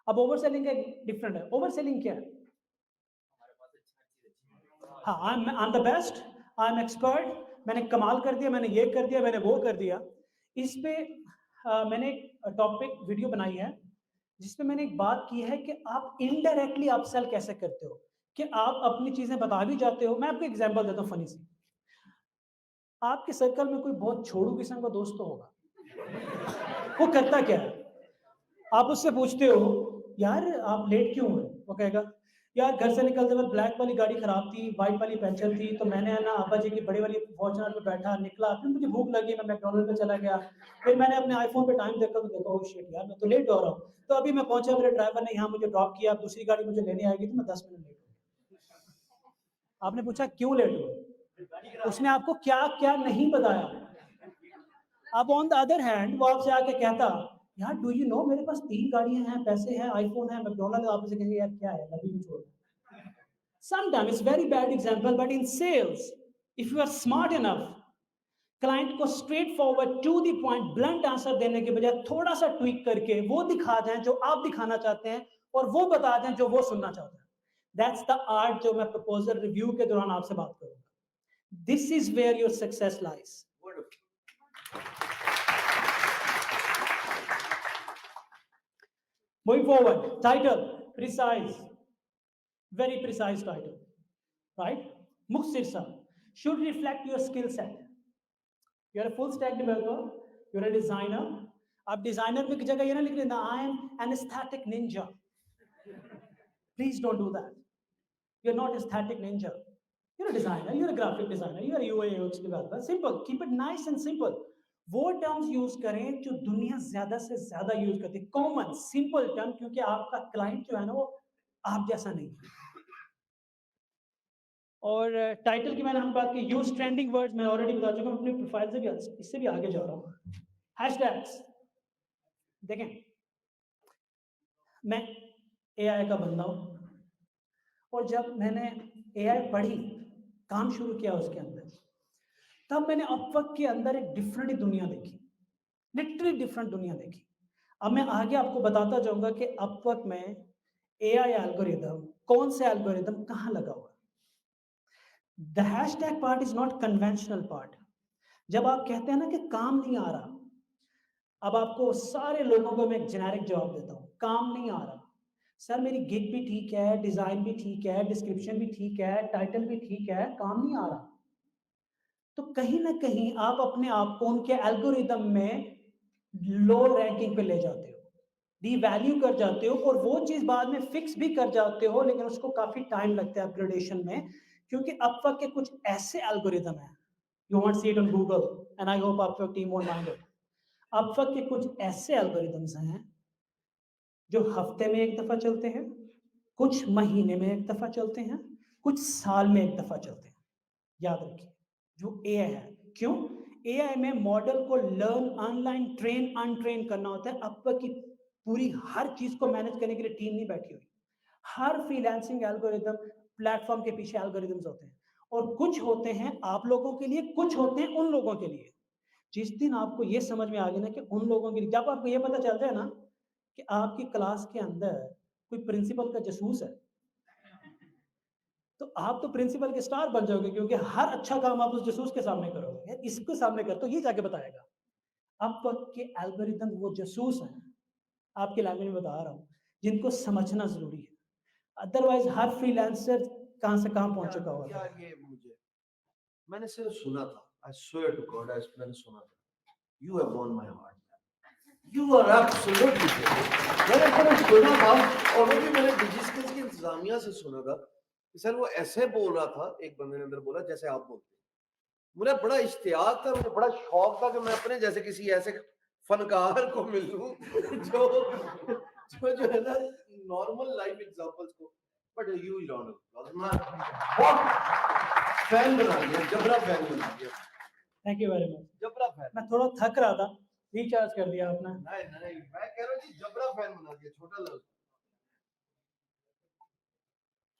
अब ओवरसेलिंग का डिफरेंट है। ओवरसेलिंग क्या है? हाँ, I am the best, I am expert, मैंने कमाल कर दिया, मैंने ये कर दिया, मैंने वो कर दिया। इस पे मैंने एक टॉपिक वीडियो बनाई है जिसमें मैंने एक बात की है कि आप इनडायरेक्टली अपसेल कैसे करते हो, कि आप अपनी चीजें बता भी जाते हो। मैं आपको एग्जांपल देता हूँ फनी सी। आपके सर्कल में कोई बहुत छोड़ू किस्म का दोस्त तो होगा, वो करता क्या है? आप उससे पूछते हो यार आप लेट क्यों हुए, वो कहेगा यार घर से निकलते वक्त ब्लैक वाली गाड़ी खराब थी, वाइट वाली पंचर थी, तो मैंने ना अब्बा जी की बड़ी वाली फॉर्च्यूनर पे बैठा, निकला, फिर मुझे भूख लगी, मैं मैकडॉनल्ड पे चला गया, फिर मैंने अपने आईफोन पे टाइम देखा तो देखा ओ शिट यार मैं तो लेट हो रहा हूँ, तो अभी मैं पहुंचा, मेरे ड्राइवर ने यहाँ मुझे ड्रॉप किया, अब दूसरी गाड़ी मुझे लेने आएगी तो मैं 10 मिनट लेट हूँ। आपने पूछा क्यों लेट हुए, उसने आपको क्या क्या नहीं बताया। अब ऑन द अदर हैंड वो आपसे आके कहता यार डू यू नो मेरे पास 3 गाड़ियां हैं, पैसे हैं, आईफोन है, मैकडॉनल्ड, आप उसे कहेंगे यार क्या है, लवी भी छोड़। Sometimes it's very bad example, but in sales, if you are smart enough, client को straightforward to the point blunt answer देने के बजाय थोड़ा सा ट्वीक करके वो दिखा दें जो आप दिखाना चाहते हैं, और वो बता दें जो वो सुनना चाहते हैं। दैट्स द आर्ट जो मैं प्रपोजल रिव्यू के दौरान आपसे बात करूंगा। This is where your success lies. Moving forward, title, precise, very precise title, right? Mukhsirsa should reflect your skill set. You're a full stack developer, you're a designer. आप designer में की जगह ये ना लिख लेना I am an aesthetic Ninja, please don't do that. you're not aesthetic ninja, you're a designer, you're a graphic designer, you're a UI UX developer. Simple, keep it nice and simple. वो terms use करें जो दुनिया ज्यादा से ज्यादा use करती है, common simple term, क्योंकि आपका क्लाइंट जो है ना वो आप जैसा नहीं है। और टाइटल की मैंने हम बात की, यूज ट्रेंडिंग वर्ड्स, मैं ऑलरेडी बता चुका हूं, अपनी प्रोफाइल से भी इससे भी आगे जा रहा हूं। हैशटैग्स देखें, मैं एआई का बंदा हूं, और जब मैंने एआई पढ़ी, काम शुरू किया उसके अंदर, तब मैंने अपवर्क के अंदर एक डिफरेंट दुनिया देखी, लिटरली डिफरेंट दुनिया देखी। अब मैं आगे आपको बताता जाऊंगा कि अपवर्क में एआई एल्गोरिदम, कौन से एल्गोरिदम कहां लगा हुआ। The hashtag part is not conventional part. जब आप कहते हैं ना कि काम नहीं आ रहा, अब आपको सारे लोगों को मैं एक जेनेरिक जवाब देता हूं, काम नहीं आ रहा सर, मेरी गिग भी ठीक है, डिजाइन भी ठीक है, डिस्क्रिप्शन भी ठीक है, टाइटल भी ठीक है, काम नहीं आ रहा, तो कहीं ना कहीं आप अपने आप को उनके एल्गोरिदम में लो रैंकिंग पे ले जाते हो, डी वैल्यू कर जाते हो, और वो चीज बाद में फिक्स भी कर जाते हो, लेकिन उसको काफी टाइम लगता है अपग्रेडेशन में, क्योंकि अपवर्क के कुछ ऐसे एल्गोरिदम है, you want see it on Google and I hope Upwork team won't mind it. Upwork के कुछ ऐसे एल्गोरिदम्स हैं जो हफ्ते में एक दफा चलते हैं, कुछ महीने में एक दफा चलते हैं, कुछ साल में एक दफा चलते हैं। याद रखिए, जो एआई है, क्यों एआई में मॉडल को लर्न, ऑनलाइन ट्रेन, अनट्रेन करना होता है। अपवर्क की पूरी हर चीज को मैनेज करने के लिए टीम नहीं बैठी हुई। हर फ्रीलांसिंग एल्गोरिदम प्लेटफॉर्म के पीछे एल्गोरिदम्स होते हैं, और कुछ होते हैं आप लोगों के लिए, कुछ होते हैं उन लोगों के लिए। जिस दिन आपको ये समझ में आ गया ना कि उन लोगों के लिए, जब आपको ये पता चल जाए ना कि आपकी क्लास के अंदर कोई प्रिंसिपल का जासूस है, तो आप तो प्रिंसिपल के स्टार बन जाओगे, क्योंकि हर अच्छा काम आप उस जासूस के सामने करोगे। यार इसके सामने कर तो ये जाके बताएगा। अब वक्त के एल्गोरिदम वो जासूस हैं, आपके लैंग्वेज में बता रहा हूँ, जिनको समझना जरूरी है, अदरवाइज हर फ्रीलांसर कहां से कहां पहुंच चुका होगा। यार ये मुझे मैंने सिर्फ सुना था, आई स्वेयर टू गॉड मैंने सुना था, you have won my heart, you are absolutely great. मैंने सिर्फ सुना था, और वो भी मैंने डिजिस्किल्स की इंतजामिया से सुना था कि सर वो ऐसे बोल रहा था, एक बंदे ने अंदर बोला जैसे आप बोलते हैं। मुझे बड़ा इश्तियाक था, मुझे बड़ा शौक था कि मैं अपने जैसे किसी ऐसे फनकार को मिलूं जो है ना नॉर्मल लाइफ एग्जांपल्स को, but you don't know, fan बना दिया, जबरा फैन बना दिया। Thank you very much. जबरा फैन, मैं थोड़ा थक रहा था, रिचार्ज कर दिया आपने। नहीं नहीं, मैं कह रहा हूँ जी जबरा फैन बना दिया, छोटा लग।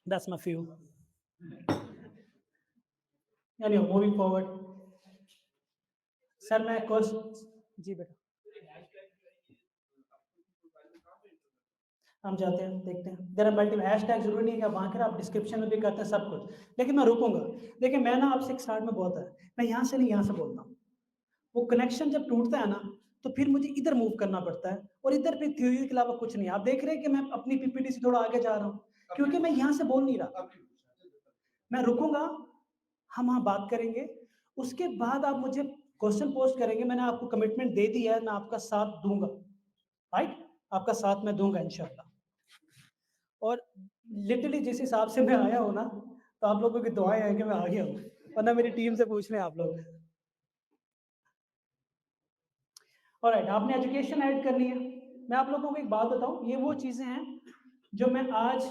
That's my view. Anyway, moving forward. Sir मैं क्वेश्चन जी बेटा हम जाते हैं देखते हैं। देर आर मल्टीपल हैशटैग, जरूरी नहीं है कि आप वहाँ करें, आप डिस्क्रिप्शन में भी करते हैं सब कुछ, लेकिन मैं रुकूंगा। देखिए मैं ना आपसे एक स्टार्ट में बहुत है, मैं यहाँ से नहीं यहाँ से बोलता हूँ। वो कनेक्शन जब टूटता है ना तो फिर मुझे इधर मूव करना पड़ता है, और इधर पे थ्योरी के अलावा कुछ नहीं। आप देख रहे हैं कि मैं अपनी पीपीटी से थोड़ा आगे जा रहा हूँ, क्योंकि मैं यहाँ से बोल नहीं रहा। मैं रुकूंगा, हम वहाँ बात करेंगे, उसके बाद आप मुझे क्वेश्चन पोस्ट करेंगे। मैंने आपको कमिटमेंट दे दिया है, मैं आपका साथ दूंगा, राइट? आपका साथ मैं दूंगा इंशाल्लाह। और लिटरली जिस हिसाब से मैं आया हूँ ना, तो आप लोगों की दुआएं हैं कि मैं आ गया हूँ, वरना मेरी टीम से पूछ लें आप लोग। ऑलराइट, आपने एजुकेशन ऐड करनी है। मैं आप लोगों को एक बात बताऊं, ये वो चीजें हैं जो मैं आज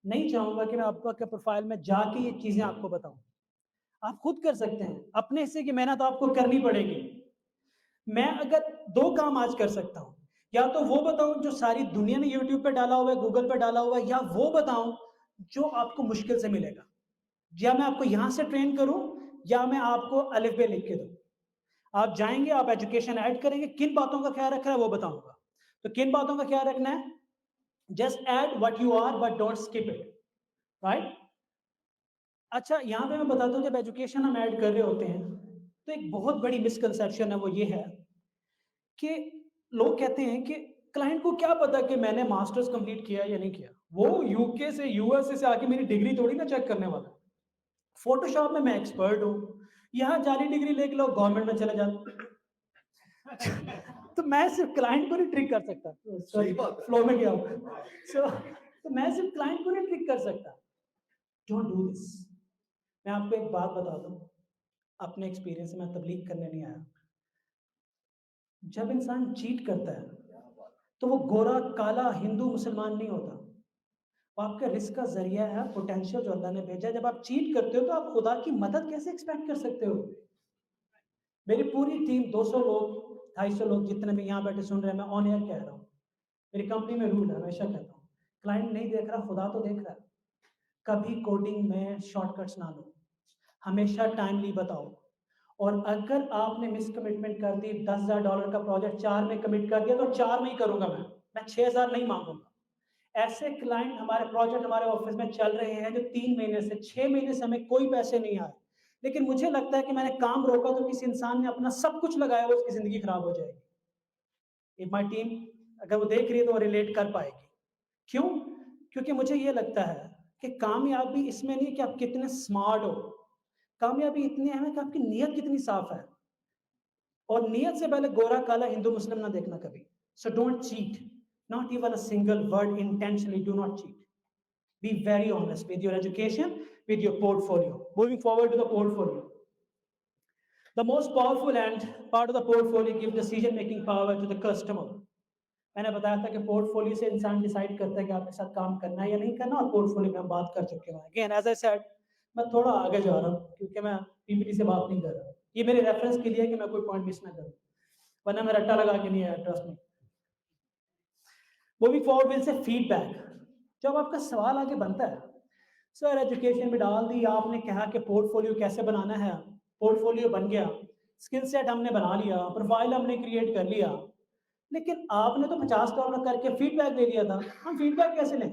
नहीं चाहूंगा कि मैं आपके प्रोफाइल में जाके ये चीजें आपको बताऊं। आप खुद कर सकते हैं, अपने हिस्से की मेहनत आपको करनी पड़ेगी। मैं अगर दो काम आज कर सकता हूं, या तो वो बताऊं जो सारी दुनिया ने यूट्यूब पे डाला हुआ है, गूगल पे डाला हुआ है, या वो बताऊं जो आपको मुश्किल से मिलेगा। या मैं आपको यहां से ट्रेन करूं, या मैं आपको अलिफ बे लिख के दूं। आप जाएंगे, आप एजुकेशन ऐड करेंगे, किन बातों का ख्याल रखना है वो बताऊंगा। तो किन बातों का ख्याल रखना है? Just add what you are but don't skip it, right? अच्छा, यहाँ पे मैं बताता हूँ, जब एजुकेशन हम ऐड कर रहे होते हैं तो एक बहुत बड़ी मिसकंसेप्शन है, वो ये है कि लोग कहते हैं कि क्लाइंट को क्या पता कि मैंने मास्टर्स कंप्लीट किया या नहीं किया। वो यूके से यूएसए से आके मेरी डिग्री थोड़ी ना चेक करने वाला। फोटोशॉप में मैं एक्सपर्ट हूँ, यहाँ जाली डिग्री लेके लोग गवर्नमेंट में चले जाते। तो मैं सिर्फ क्लाइंट को नहीं ट्रिक कर सकता, सॉरी फ्लो में गया तो मैं सिर्फ क्लाइंट को नहीं ट्रिक कर सकता। Don't do this. मैं आपको एक बात बता दूं, अपने एक्सपीरियंस से, मैं तबलीग करने नहीं आया। जब इंसान चीट करता है तो वो गोरा काला हिंदू मुसलमान नहीं होता, वो आपके रिस्क का जरिया है, पोटेंशियल जो अल्लाह ने भेजा है। जब आप चीट करते हो तो आप खुदा की मदद कैसे एक्सपेक्ट कर सकते हो? मेरी पूरी टीम 200 लोग 250 लोग जितने भी यहाँ बैठे सुन रहे हैं, मैं ऑन एयर कह रहा हूँ, मेरी कंपनी में रूल है, हमेशा कहता हूँ, क्लाइंट नहीं देख रहा, खुदा तो देख रहा है। कभी कोडिंग में शॉर्टकट्स ना लो, हमेशा टाइमली बताओ। और अगर आपने मिस कमिटमेंट कर दी, $10,000 का प्रोजेक्ट 4 में कमिट कर दिया तो 4 में ही करूंगा, मैं 6,000 नहीं मांगूंगा। ऐसे क्लाइंट हमारे प्रोजेक्ट हमारे ऑफिस में चल रहे हैं जो 3 महीने से 6 महीने से हमें कोई पैसे नहीं आए, लेकिन मुझे लगता है कि मैंने काम रोका तो किसी इंसान ने अपना सब कुछ लगाया हो, उसकी जिंदगी खराब हो जाएगी। इफ माई टीम अगर वो देख रही है तो वो रिलेट कर पाएगी। क्यों? क्योंकि मुझे ये लगता है कि कामयाबी इसमें नहीं कि आप कितने स्मार्ट हो, कामयाबी इतनी अहम है कि आपकी नीयत कितनी साफ है। और नीयत से पहले गोरा काला हिंदू मुस्लिम ना देखना कभी। So don't cheat, not even a single word intentionally, do not cheat. Be very honest with your education, with your portfolio. Moving forward to the portfolio. The most powerful and part of the portfolio give decision making power to the customer. मैंने बताया था कि portfolio से इंसान decide करता है कि आपके साथ काम करना है या नहीं करना, और पोर्टफोलियो में हम बात कर चुके हैं। अगेन एज आई सेड, मैं थोड़ा आगे जा रहा हूँ क्योंकि मैं पीपीटी से बात नहीं कर रहा। ये मेरे रेफरेंस के लिए कि मैं कोई पॉइंट मिस ना करूँ, वरना मैं रट्टा लगा के नहीं आया, trust me. Moving forward will say feedback. जब आपका सवाल आगे बनता है, सर एजुकेशन में डाल दी, आपने कहा कि पोर्टफोलियो कैसे बनाना है, पोर्टफोलियो बन गया, स्किल सेट हमने बना लिया, प्रोफाइल हमने क्रिएट कर लिया, लेकिन आपने तो $50 करके फीडबैक दे दिया था, हम फीडबैक कैसे लें?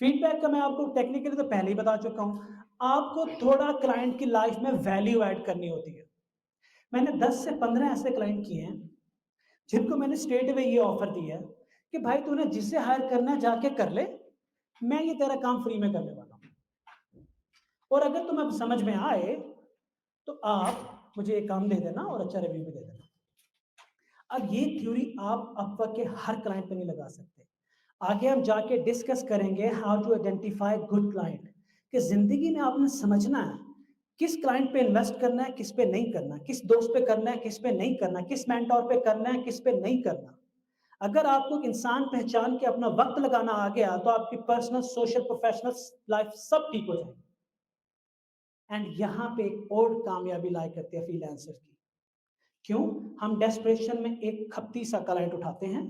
फीडबैक का मैं आपको टेक्निकली तो पहले ही बता चुका हूं, आपको थोड़ा क्लाइंट की लाइफ में वैल्यू ऐड करनी होती है। मैंने 10 से 15 ऐसे क्लाइंट किए हैं जिनको मैंने स्ट्रेट अवे ये ऑफर दिया है कि भाई तूने जिसे हायर करना है जाके कर ले, मैं ये तेरा काम फ्री में करने वाला हूँ। और अगर तुम्हें अब समझ में आए तो आप मुझे एक काम दे देना और अच्छा रिव्यू भी दे देना। अब ये थ्योरी आप अपवर्क के हर क्लाइंट पे नहीं लगा सकते। आगे हम जाके डिस्कस करेंगे how to identify good client, कि जिंदगी में आपने समझना है किस क्लाइंट पे इन्वेस्ट करना है, किस पे नहीं करना, किस दोस्त पे करना है, किस पे नहीं करना, किस मेंटोर पे करना है, किस पे नहीं करना। अगर आपको एक इंसान पहचान के अपना वक्त लगाना आ गया तो आपकी पर्सनल, सोशल, प्रोफेशनल लाइफ सब ठीक हो जाएगी। एंड यहाँ पे एक और कामयाबी लाई करती है फ्रीलांसर की। क्यों? हम डेस्परेशन में एक खपती सा क्लाइंट उठाते हैं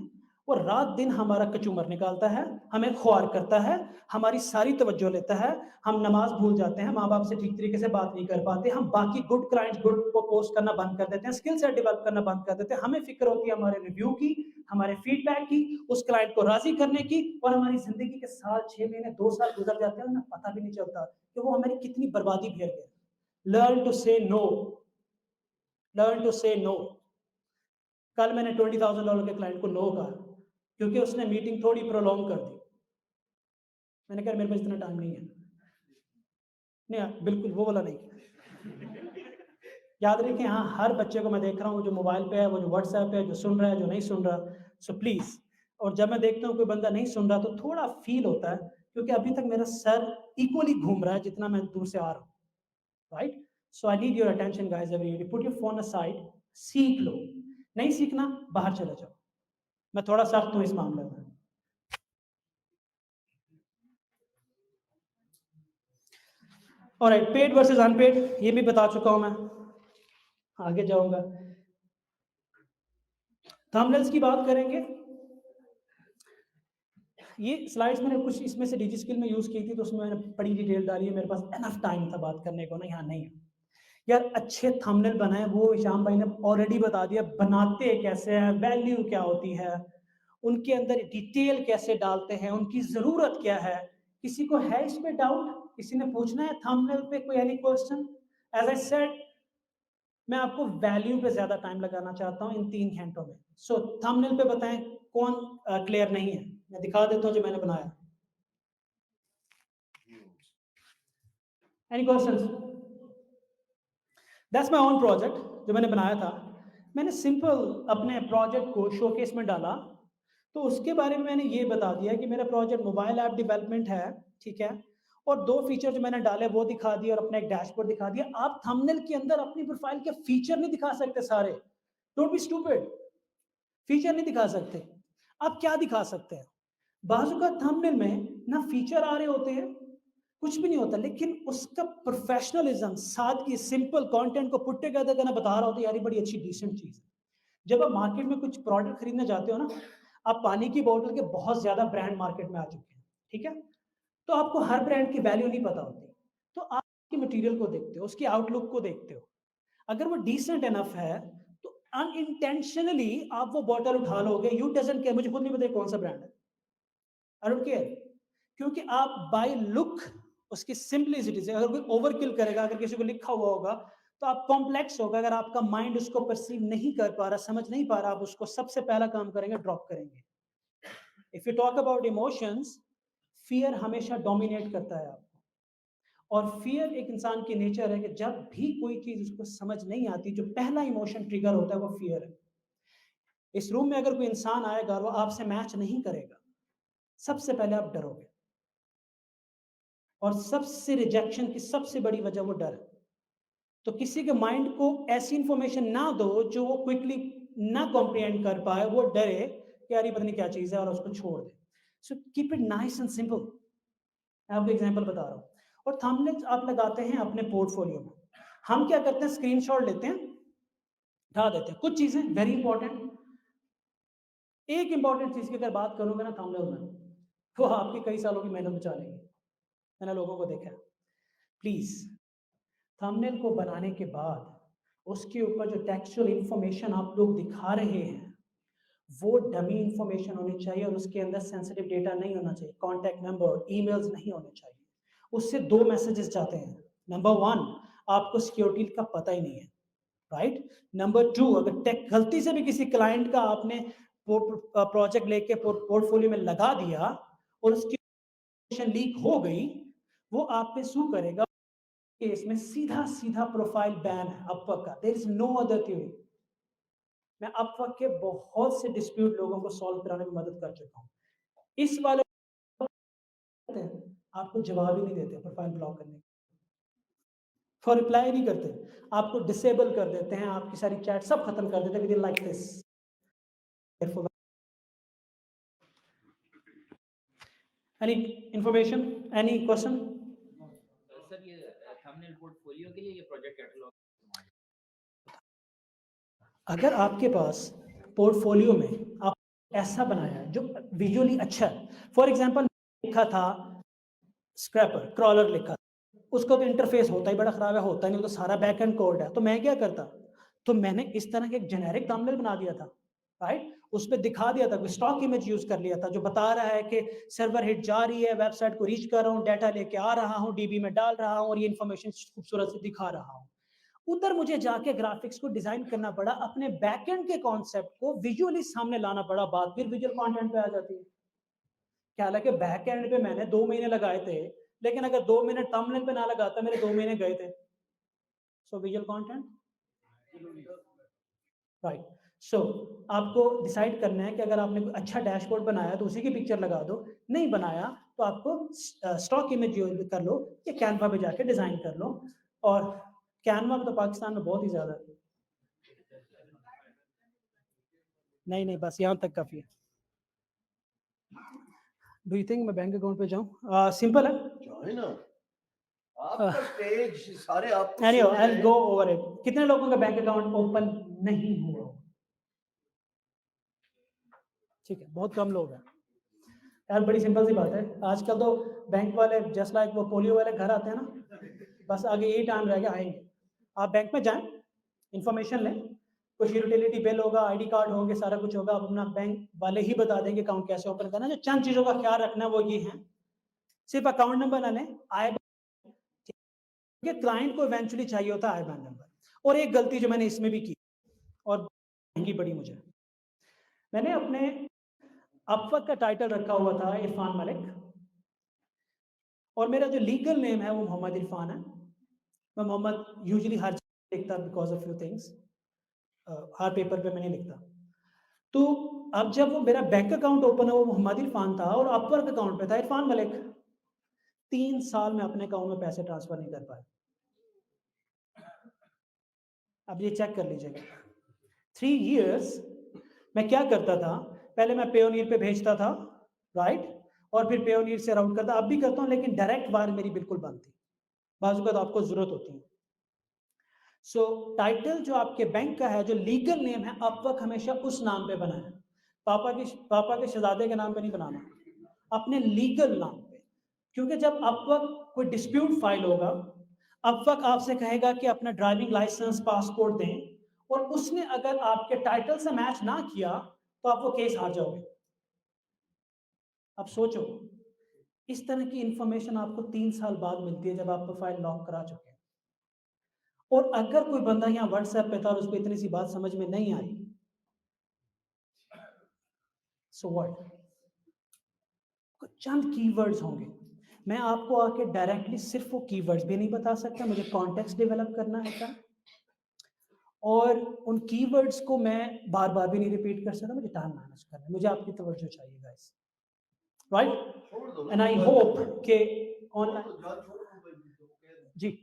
और रात दिन हमारा कचूमर निकालता है, हमें ख्वार करता है, हमारी सारी तवज्जो लेता है, हम नमाज भूल जाते हैं, माँ बाप से ठीक तरीके से बात नहीं कर पाते, हम बाकी गुड क्लाइंट्स गुड को पोस्ट करना बंद कर देते हैं, स्किल सेट डेवलप करना बंद कर देते हैं। हमें फिक्र होती है हमारे रिव्यू की, हमारे फीडबैक की, उस क्लाइंट को राजी करने की, और हमारी जिंदगी के साल, 6 महीने, 2 साल गुजर जाते हैं, हमें पता भी नहीं चलता कि वो हमारी कितनी बर्बादी भेड़ गया। लर्न टू से नो, लर्न टू से नो। कल मैंने $20,000 के क्लाइंट को नो कहा क्योंकि उसने मीटिंग थोड़ी प्रोलॉन्ग कर दी। मैंने कहा मेरे पास इतना टाइम नहीं है। नहीं, बिल्कुल वो वाला नहीं। याद रखिए, हाँ, हर बच्चे को मैं देख रहा हूँ जो मोबाइल पे है, वो जो व्हाट्सएप पे, जो सुन रहा है, जो नहीं सुन रहा। सो प्लीज, और जब मैं देखता हूँ कोई बंदा नहीं सुन रहा तो थोड़ा फील होता है, क्योंकि अभी तक मेरा सर इक्वली घूम रहा है जितना मैं दूर से आ रहा हूँ। Right? So I need your attention guys, everybody put your phone aside, सीख लो। नहीं सीखना, बाहर चले जाओ। मैं थोड़ा सख्त हूँ इस मामले में। ऑलराइट, पेड वर्सेस अनपेड ये भी बता चुका हूं मैं, आगे जाऊंगा। थंबनेल्स की बात करेंगे। ये स्लाइड्स मैंने कुछ इसमें से डिजी स्किल में यूज की थी, तो उसमें मैंने बड़ी डिटेल डाली है, मेरे पास एनफ टाइम था बात करने को ना, यहाँ नहीं है। यार अच्छे थंबनेल बनाए वो हिशाम भाई ने ऑलरेडी बता दिया, बनाते कैसे हैं, वैल्यू क्या होती है, उनके अंदर डिटेल कैसे डालते हैं, उनकी जरूरत क्या है। किसी को है इस पे डाउट? किसी ने पूछना है थंबनेल पे कोई any question? As I said, मैं आपको वैल्यू पे ज्यादा टाइम लगाना चाहता हूं इन 3 घंटों में। सो थंबनेल पे बताएं कौन क्लियर नहीं है, मैं दिखा देता हूं जो मैंने बनाया। Any questions? That's my own project जो मैंने बनाया था। मैंने सिंपल अपने प्रोजेक्ट को शोकेस में डाला, तो उसके बारे में मैंने ये बता दिया कि मेरा प्रोजेक्ट मोबाइल ऐप डेवलपमेंट है, ठीक है, और 2 फीचर जो मैंने डाले वो दिखा दिए और अपना एक डैशबोर्ड दिखा दिया। आप थंबनेल के अंदर अपनी प्रोफाइल के फीचर नहीं दिखा सकते सारे, डोंट बी स्टूपिड। फीचर नहीं दिखा सकते। आप क्या दिखा सकते हैं? बाजू का थंबनेल में ना फीचर आ रहे होते हैं, कुछ भी नहीं होता, लेकिन उसका प्रोफेशनलिज्म, सादगी, सिंपल कंटेंट को पुट टुगेदर करना बता रहा होता है, यार ये बड़ी अच्छी डिसेंट चीज है। जब आप मार्केट में कुछ प्रोडक्ट खरीदने जाते हो ना, आप पानी की बोतल के बहुत ज्यादा ब्रांड मार्केट में आ चुके हैं, ठीक है, तो आपको हर ब्रांड की वैल्यू नहीं पता होती, तो आप उसके मटेरियल को देखते हो, उसकी आउटलुक को देखते हो। अगर वो डिसेंट इनफ है तो अनइंटेंशनली आप वो बॉटल उठा लोगे। यू डजंट केयर, मुझे खुद नहीं पता कौन सा ब्रांड है, आई डोंट केयर, क्योंकि आप बाय लुक उसकी सिंपलिसिटी से, अगर कोई ओवरकिल करेगा, अगर किसी को लिखा हुआ होगा तो आप कॉम्प्लेक्स होगा, अगर आपका माइंड उसको परसीव नहीं कर पा रहा, समझ नहीं पा रहा, आप उसको सबसे पहला काम करेंगे, ड्रॉप करेंगे। If you talk about emotions, fear हमेशा डोमिनेट करता है आपको, और फियर एक इंसान की नेचर है कि जब भी कोई चीज उसको समझ नहीं आती, जो पहला इमोशन ट्रिगर होता है वो फियर है। इस रूम में अगर कोई इंसान आएगा और वो आपसे मैच नहीं करेगा, सबसे पहले आप डरोगे, और सबसे रिजेक्शन की सबसे बड़ी वजह वो डर है। तो किसी के माइंड को ऐसी इंफॉर्मेशन ना दो जो वो क्विकली ना कॉम्प्रिहेंड कर पाए, वो डरे कि यार ये पता नहीं क्या चीज है, और उसको छोड़ दे। So keep it nice and simple. मैं आपको एग्जांपल बता रहा हूँ। और थंबनेल्स आप लगाते हैं अपने पोर्टफोलियो में। हम क्या करते हैं, स्क्रीनशॉट लेते हैं, उठा देते हैं कुछ चीजें वेरी इंपॉर्टेंट। एक इंपॉर्टेंट चीज की अगर बात करूंगा ना थंबनेल में, तो आपकी कई सालों की मेहनत बचा लेंगे। मैंने लोगों को देखा है। प्लीज, थंबनेल को बनाने के बाद उसके ऊपर जो टेक्सचुअल इंफॉर्मेशन आप लोग दिखा रहे हैं वो डमी इंफॉर्मेशन होनी चाहिए, और उसके अंदर सेंसिटिव डेटा नहीं होना चाहिए, कॉन्टैक्ट नंबर, ईमेल्स नहीं होने चाहिए। उससे 2 मैसेजेस जाते हैं। नंबर 1, आपको सिक्योरिटी का पता ही नहीं है, राइट। नंबर 2, अगर टेक गलती से भी किसी क्लाइंट का आपने प्रोजेक्ट लेके पोर्टफोलियो में लगा दिया और उसकी लीक हो गई, वो आप पे सू करेगा, केस में सीधा सीधा प्रोफाइल बैन है अपवर्क का, there is no other theory. मैं अपवर्क के बहुत से डिस्प्यूट लोगों को सॉल्व कराने में मदद कर चुका हूँ। इस वाले आपको जवाब ही नहीं देते प्रोफाइल ब्लॉक करने के, फॉर रिप्लाई नहीं करते, आपको डिसेबल कर देते हैं, आपकी सारी चैट सब खत्म कर देते हैं with in like this. Any information, any question? Sir ये थंबनेल पोर्टफोलियो के लिए ये प्रोजेक्ट कैटलॉग, अगर आपके पास पोर्टफोलियो में आप ऐसा बनाया है जो विजुअली अच्छा है, फॉर एग्जांपल लिखा था स्क्रैपर क्रॉलर लिखा, उसका तो इंटरफेस होता ही बड़ा खराब है, होता नहीं, तो सारा बैक एंड कोड है, तो मैं क्या करता, तो मैंने इस तरह के एक जेनेरिक थंबनेल बना दिया था, राइट, उसमें दिखा दिया था, स्टॉक इमेज यूज कर लिया था जो बता रहा है कि सर्वर हिट जा रही है, वेबसाइट को रीच कर रहा हूँ, डाटा लेके आ रहा हूँ, डीबी में डाल रहा हूँ और ये इन्फॉर्मेशन खूबसूरत से दिखा रहा हूँ। उधर मुझे जाके ग्राफिक्स को डिजाइन करना पड़ा, अपने बैकएंड के कॉन्सेप्ट को विजुअली सामने लाना पड़ा, बात फिर विजुअल कंटेंट पे आ जाती है। क्या हालांकि बैकएंड पे मैंने 2 महीने लगाए थे, लेकिन अगर 2 मिनट थंबनेल पे ना लगाता मेरे 2 महीने गए थे। So visual content, right. So आपको डिसाइड करना है कि अगर आपने कोई अच्छा डैशबोर्ड बनाया तो उसी की पिक्चर लगा दो, नहीं बनाया तो आपको स्टॉक इमेज यूज कर लो या कैनवा पे जाके डिजाइन कर लो। और कैनवा तो पाकिस्तान में बहुत ही ज्यादा है। नहीं बस यहाँ तक काफी है। डू यू थिंक मैं बैंक अकाउंट पे जाऊँ? सिंपल है, जाए ना, आपका स्टेज सारे आपको एनीवे सुन रहे आई हैं। Go over it. कितने लोगों का बैंक अकाउंट ओपन नहीं हुआ? ठीक है, बहुत कम लोग हैं यार, बड़ी सिंपल सी बात है। आजकल तो बैंक वाले जस्ट लाइक वो पोलियो वाले घर आते हैं ना, बस आगे यही टाइम रह गया आएंगे। आप बैंक में जाएं, इंफॉर्मेशन लें, कुछ यूटिलिटी बिल होगा, आईडी कार्ड होंगे, सारा कुछ होगा, आप अपना बैंक वाले ही बता देंगे अकाउंट कैसे ओपन करना है। जो चंद चीज़ों का ख्याल रखना है वो ये है, सिर्फ अकाउंट नंबर ना लें, आई, क्योंकि क्लाइंट को इवेंचुअली चाहिए होता है आईबैन नंबर। और एक गलती जो मैंने इसमें भी की और महंगी पड़ी मुझे, मैंने अपने अपवर्क का टाइटल रखा हुआ था इरफान मलिक, और मेरा जो लीगल नेम है वो मोहम्मद इरफान है। मैं मोहम्मद यूजुअली हर जगह लिखता because of few things, her paper पे मैं नहीं लिखता। तो अब जब वो मेरा बैंक अकाउंट ओपन है वो मोहम्मद इरफान था और अपवर्क अकाउंट पे था इरफान मलिक, 3 साल में अपने अकाउंट में पैसे ट्रांसफर नहीं कर पाए। अब ये चेक कर लीजिएगा, 3 years मैं क्या करता था, पहले मैं पेयोनियर पे भेजता था, राइट, और फिर पेयोनियर से राउट करता, अब भी करता हूँ, लेकिन डायरेक्ट वायर मेरी बिल्कुल बंद थी, बाजू का तो आपको जरूरत होती है। सो टाइटल जो आपके बैंक का है, जो लीगल नेम है, अपवर्क हमेशा उस नाम पे बना है, पापा के शहजादे के नाम पे नहीं बनाना, अपने लीगल नाम पे। क्योंकि जब अपवर्क कोई डिस्प्यूट फाइल होगा, अपवर्क आपसे कहेगा कि अपना ड्राइविंग लाइसेंस, पासपोर्ट दें, और उसने अगर आपके टाइटल से मैच ना किया तो आप वो केस हार जाओगे। अब सोचो, इस तरह की इंफॉर्मेशन आपको 3 साल बाद मिलती है जब आप प्रोफाइल लॉक करा चुके हैं। और अगर कोई बंदा यहाँ व्हाट्सएप पे था और उसको इतनी सी बात समझ में नहीं आई, सो व्हाट? चंद कीवर्ड्स होंगे, मैं आपको आके डायरेक्टली सिर्फ वो कीवर्ड्स भी नहीं बता सकता, मुझे कॉन्टेक्स्ट डेवलप करना है, और उन कीवर्ड्स को मैं बार बार भी नहीं रिपीट कर सकता, मुझे टाइम मैनेज करना है, मुझे आपकी तवज्जो चाहिए guys, right. And I hope के ऑनलाइन जी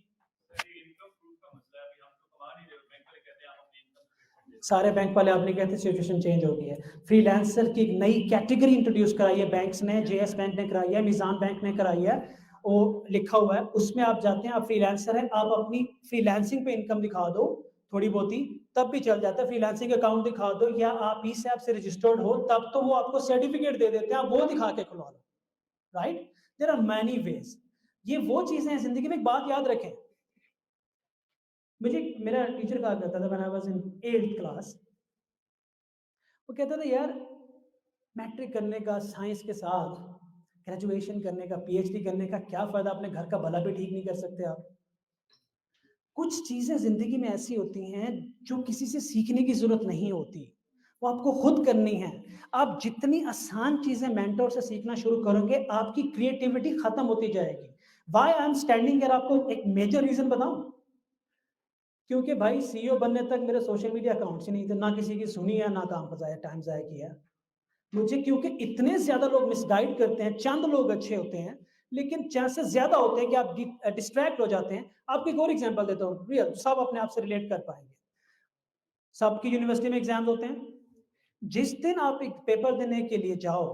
सारे बैंक वाले आपने कहते सिचुएशन चेंज हो गई है, फ्रीलांसर की एक नई कैटेगरी इंट्रोड्यूस कराई है बैंक्स ने, जेएस बैंक ने कराई है, निजाम बैंक ने कराई है, वो लिखा हुआ है उसमें, आप जाते हैं, आप फ्रीलांसर है, आप अपनी फ्रीलांसिंग पे इनकम दिखा दो थोड़ी बहुत ही, तब भी चल जाता है, फ्रीलांसिंग अकाउंट दिखा दो, या आप ई ऐप से रजिस्टर्ड हो, तब तो वो आपको सर्टिफिकेट दे देते हैं, आप वो दिखा के खुलवा लो, right. There are many ways. ये वो चीजें हैं जिंदगी में, एक बात याद रखें, मुझे मेरा टीचर कहा करता था when I was in 8th class, वो कहता था यार मैट्रिक करने का, साइंस के साथ ग्रेजुएशन करने का, पीएचडी करने का क्या फायदा, अपने घर का भला भी ठीक नहीं कर सकते आप। कुछ चीजें जिंदगी में ऐसी होती हैं जो किसी से सीखने की जरूरत नहीं होती, वो आपको खुद करनी है। आप जितनी आसान चीजें मेंटोर से सीखना शुरू करोगे, आपकी क्रिएटिविटी खत्म होती जाएगी। Why I am standing here, आपको एक मेजर रीजन बताऊं? क्योंकि भाई सीईओ बनने तक मेरे सोशल मीडिया अकाउंट्स ही नहीं थे, ना किसी की सुनी है, ना काम पर टाइम जाया किया मुझे, क्योंकि इतने ज्यादा लोग मिसगाइड करते हैं, चंद लोग अच्छे होते हैं लेकिन चांसेस ज्यादा होते हैं कि आप डिस्ट्रैक्ट हो जाते हैं। आपको एक और एग्जांपल देता हूँ, रियल, सब अपने आप से रिलेट कर पाएंगे। सबकी यूनिवर्सिटी में एग्जाम होते हैं, जिस दिन आप एक पेपर देने के लिए जाओ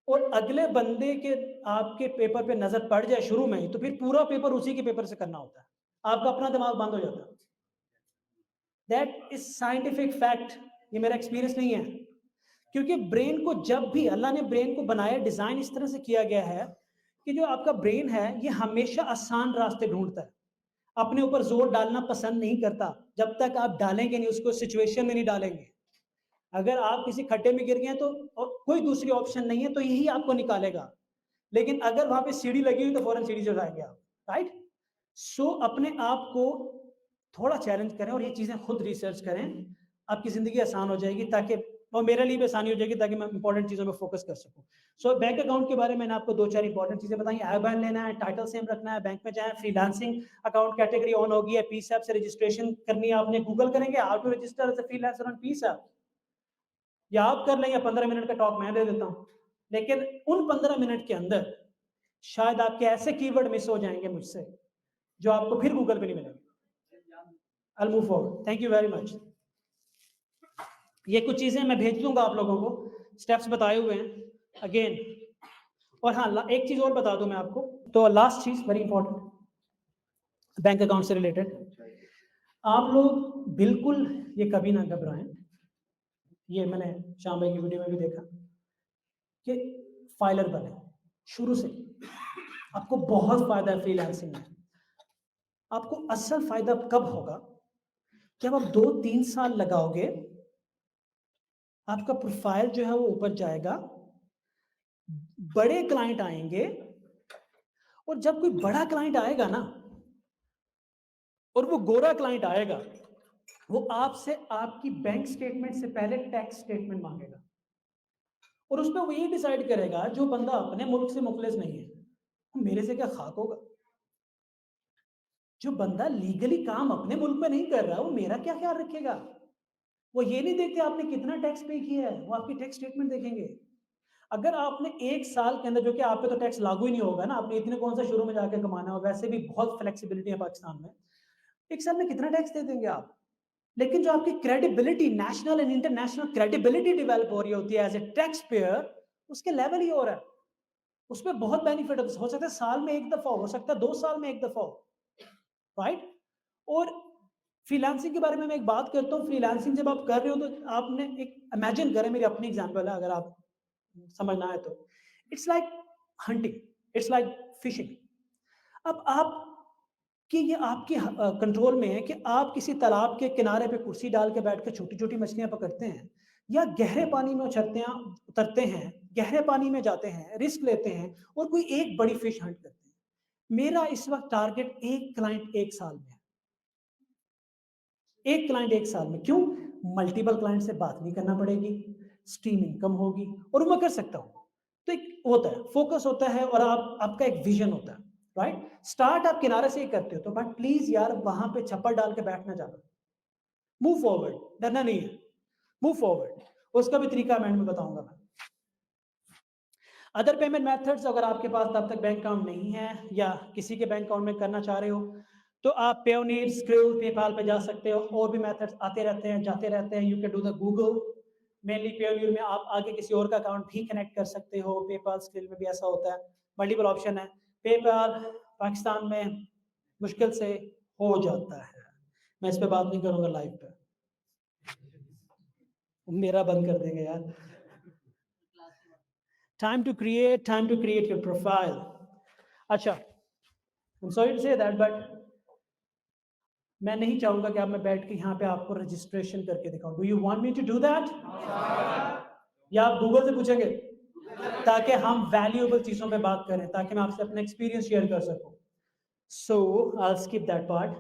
और अगले बंदे के आपके पेपर पे नजर पड़ जाए शुरू में ही, तो फिर पूरा पेपर उसी के पेपर से करना होता है, आपका अपना दिमाग बंद हो जाता है। दैट इज साइंटिफिक फैक्ट, ये मेरा एक्सपीरियंस नहीं है। क्योंकि ब्रेन को जब भी अल्लाह ने ब्रेन को बनाया, डिजाइन इस तरह से किया गया है कि जो आपका ब्रेन है ये हमेशा आसान रास्ते ढूंढता है, अपने ऊपर जोर डालना पसंद नहीं करता जब तक आप डालेंगे नहीं, उसको सिचुएशन में नहीं डालेंगे। अगर आप किसी खड्डे में गिर गए तो और कोई दूसरी ऑप्शन नहीं है तो यही आपको निकालेगा, लेकिन अगर वहां पे सीढ़ी लगी हुई तो फौरन सीढ़ी से उठाएंगे आप, राइट? सो अपने आप को थोड़ा चैलेंज करें और ये चीजें खुद रिसर्च करें, आपकी जिंदगी आसान हो जाएगी, ताकि और मेरे लिए भी आसानी हो जाएगी ताकि मैं इंपॉर्टेंट चीजों में फोकस कर सकूं। सो बैंक अकाउंट के बारे में मैंने आपको 2-4 इंपॉर्टेंट चीजें बताई। IBAN लेना है, टाइटल सेम रखना है, बैंक में जाएं, फ्रीलांसिंग अकाउंट कैटेगरी ऑन होगी है, PSAP से रजिस्ट्रेशन करनी है आपने, गूगल करेंगे how to register as a freelancer on PSAP, या आप कर लें या 15 मिनट का टॉक मैं दे देता हूं, लेकिन उन 15 मिनट के अंदर शायद आपके ऐसे कीवर्ड मिस हो जाएंगे मुझसे जो आपको फिर गूगल पे नहीं मिलेंगे। I'll move forward. Thank you very much. ये कुछ चीजें मैं भेज दूंगा आप लोगों को, स्टेप्स बताए हुए हैं अगेन। और हाँ, एक चीज और बता दूं मैं आपको, तो लास्ट चीज वेरी इंपॉर्टेंट, बैंक अकाउंट से रिलेटेड, आप लोग बिल्कुल ये कभी ना घबराएं। ये मैंने शाम भाई की वीडियो में भी देखा कि फाइलर बने शुरू से, आपको बहुत फायदा है फ्रीलांसिंग में। आपको असल फायदा कब होगा, जब आप 2-3 साल लगाओगे, आपका प्रोफाइल जो है वो ऊपर जाएगा, बड़े क्लाइंट आएंगे, और जब कोई बड़ा क्लाइंट आएगा ना, और वो गोरा क्लाइंट आएगा, वो आपसे आपकी बैंक स्टेटमेंट से पहले टैक्स स्टेटमेंट मांगेगा, और उसमें वो ये डिसाइड करेगा जो बंदा अपने मुल्क से मुखलिस नहीं है, वो मेरे से क्या खाक होगा। जो बंदा लीगली काम अपने मुल्क में नहीं कर रहा, वो मेरा क्या ख्याल रखेगा। वो ये नहीं देखते आपने कितना टैक्स पे किया है, वो आपकी टैक्स स्टेटमेंट देखेंगे। अगर आपने 1 साल के अंदर, जो कि आप पे तो टैक्स लागू ही नहीं होगा ना, आपने इतने कौन सा शुरू में जाके कमाना है, वैसे भी बहुत फ्लेक्सिबिलिटी है पाकिस्तान में, 1 साल में कितना टैक्स दे देंगे आप। लेकिन जो आपकी credibility, national and international credibility develop हो रही होती है एज ए टैक्स पेयर, उसके लेवल ही हो रहा है, उसमें बहुत बेनिफिट हो सकता है, साल में 1 दफा हो सकता है 2 साल में 1 दफा हो, राइट? और फ्रीलांसिंग के बारे में मैं एक बात करता हूँ, फ्रीलांसिंग जब आप कर रहे हो तो आपने एक इमेजिन करें, मेरी अपनी एग्जांपल है, अगर आप समझना है तो, it's like hunting, it's like fishing. अब आप कि ये आपके कंट्रोल में है कि आप किसी तालाब के किनारे पे कुर्सी डाल के बैठ के छोटी छोटी मछलियां पकड़ते हैं, या गहरे पानी में उतरते हैं, गहरे पानी में जाते हैं, रिस्क लेते हैं और कोई एक बड़ी फिश हंट करते हैं। मेरा इस वक्त टारगेट 1 क्लाइंट 1 साल में है, 1 क्लाइंट 1 साल में। क्यों? मल्टीपल क्लाइंट से बात नहीं करना पड़ेगी, स्ट्रीम इनकम होगी, और मैं कर सकता हूं। तो एक होता है, फोकस होता है, और आपका एक विजन होता है, राइट? स्टार्ट आप किनारे से ही करते हो, तो बट प्लीज यार वहां पे छप्पर डाल के बैठ ना जाना, मूव फॉरवर्ड, डरना नहीं है, मूव फॉरवर्ड। उसका भी तरीका मैं बताऊंगा मैं। अदर पेमेंट मेथड्स, अगर आपके पास तब तक बैंक अकाउंट नहीं है या किसी के बैंक अकाउंट में करना चाह रहे हो, तो आप पेयोनीर, स्क्रिल, पेपाल पे जा सकते हो, और भी मेथड्स आते रहते हैं, जाते रहते हैं। You can do the Google, mainly Payoneer में आप आगे किसी और का अकाउंट भी कनेक्ट कर सकते हो, पेपाल, स्क्रिल में भी ऐसा होता है, मल्टीपल ऑप्शन है। पेपाल पाकिस्तान में मुश्किल से हो जाता है, मैं इस पे बात नहीं करूंगा लाइव पे, मेरा बंद कर देंगे यार। Time to create your profile. अच्छा, I'm sorry to say that, but मैं नहीं चाहूंगा कि आप मैं बैठ के यहाँ पे आपको रजिस्ट्रेशन करके दिखाऊं। Do you want me to do that? या आप गूगल से पूछेंगे, ताकि हम वैल्यूएबल चीजों पे बात करें, ताकि मैं आपसे अपना एक्सपीरियंस शेयर कर सकूं। So I'll skip that part.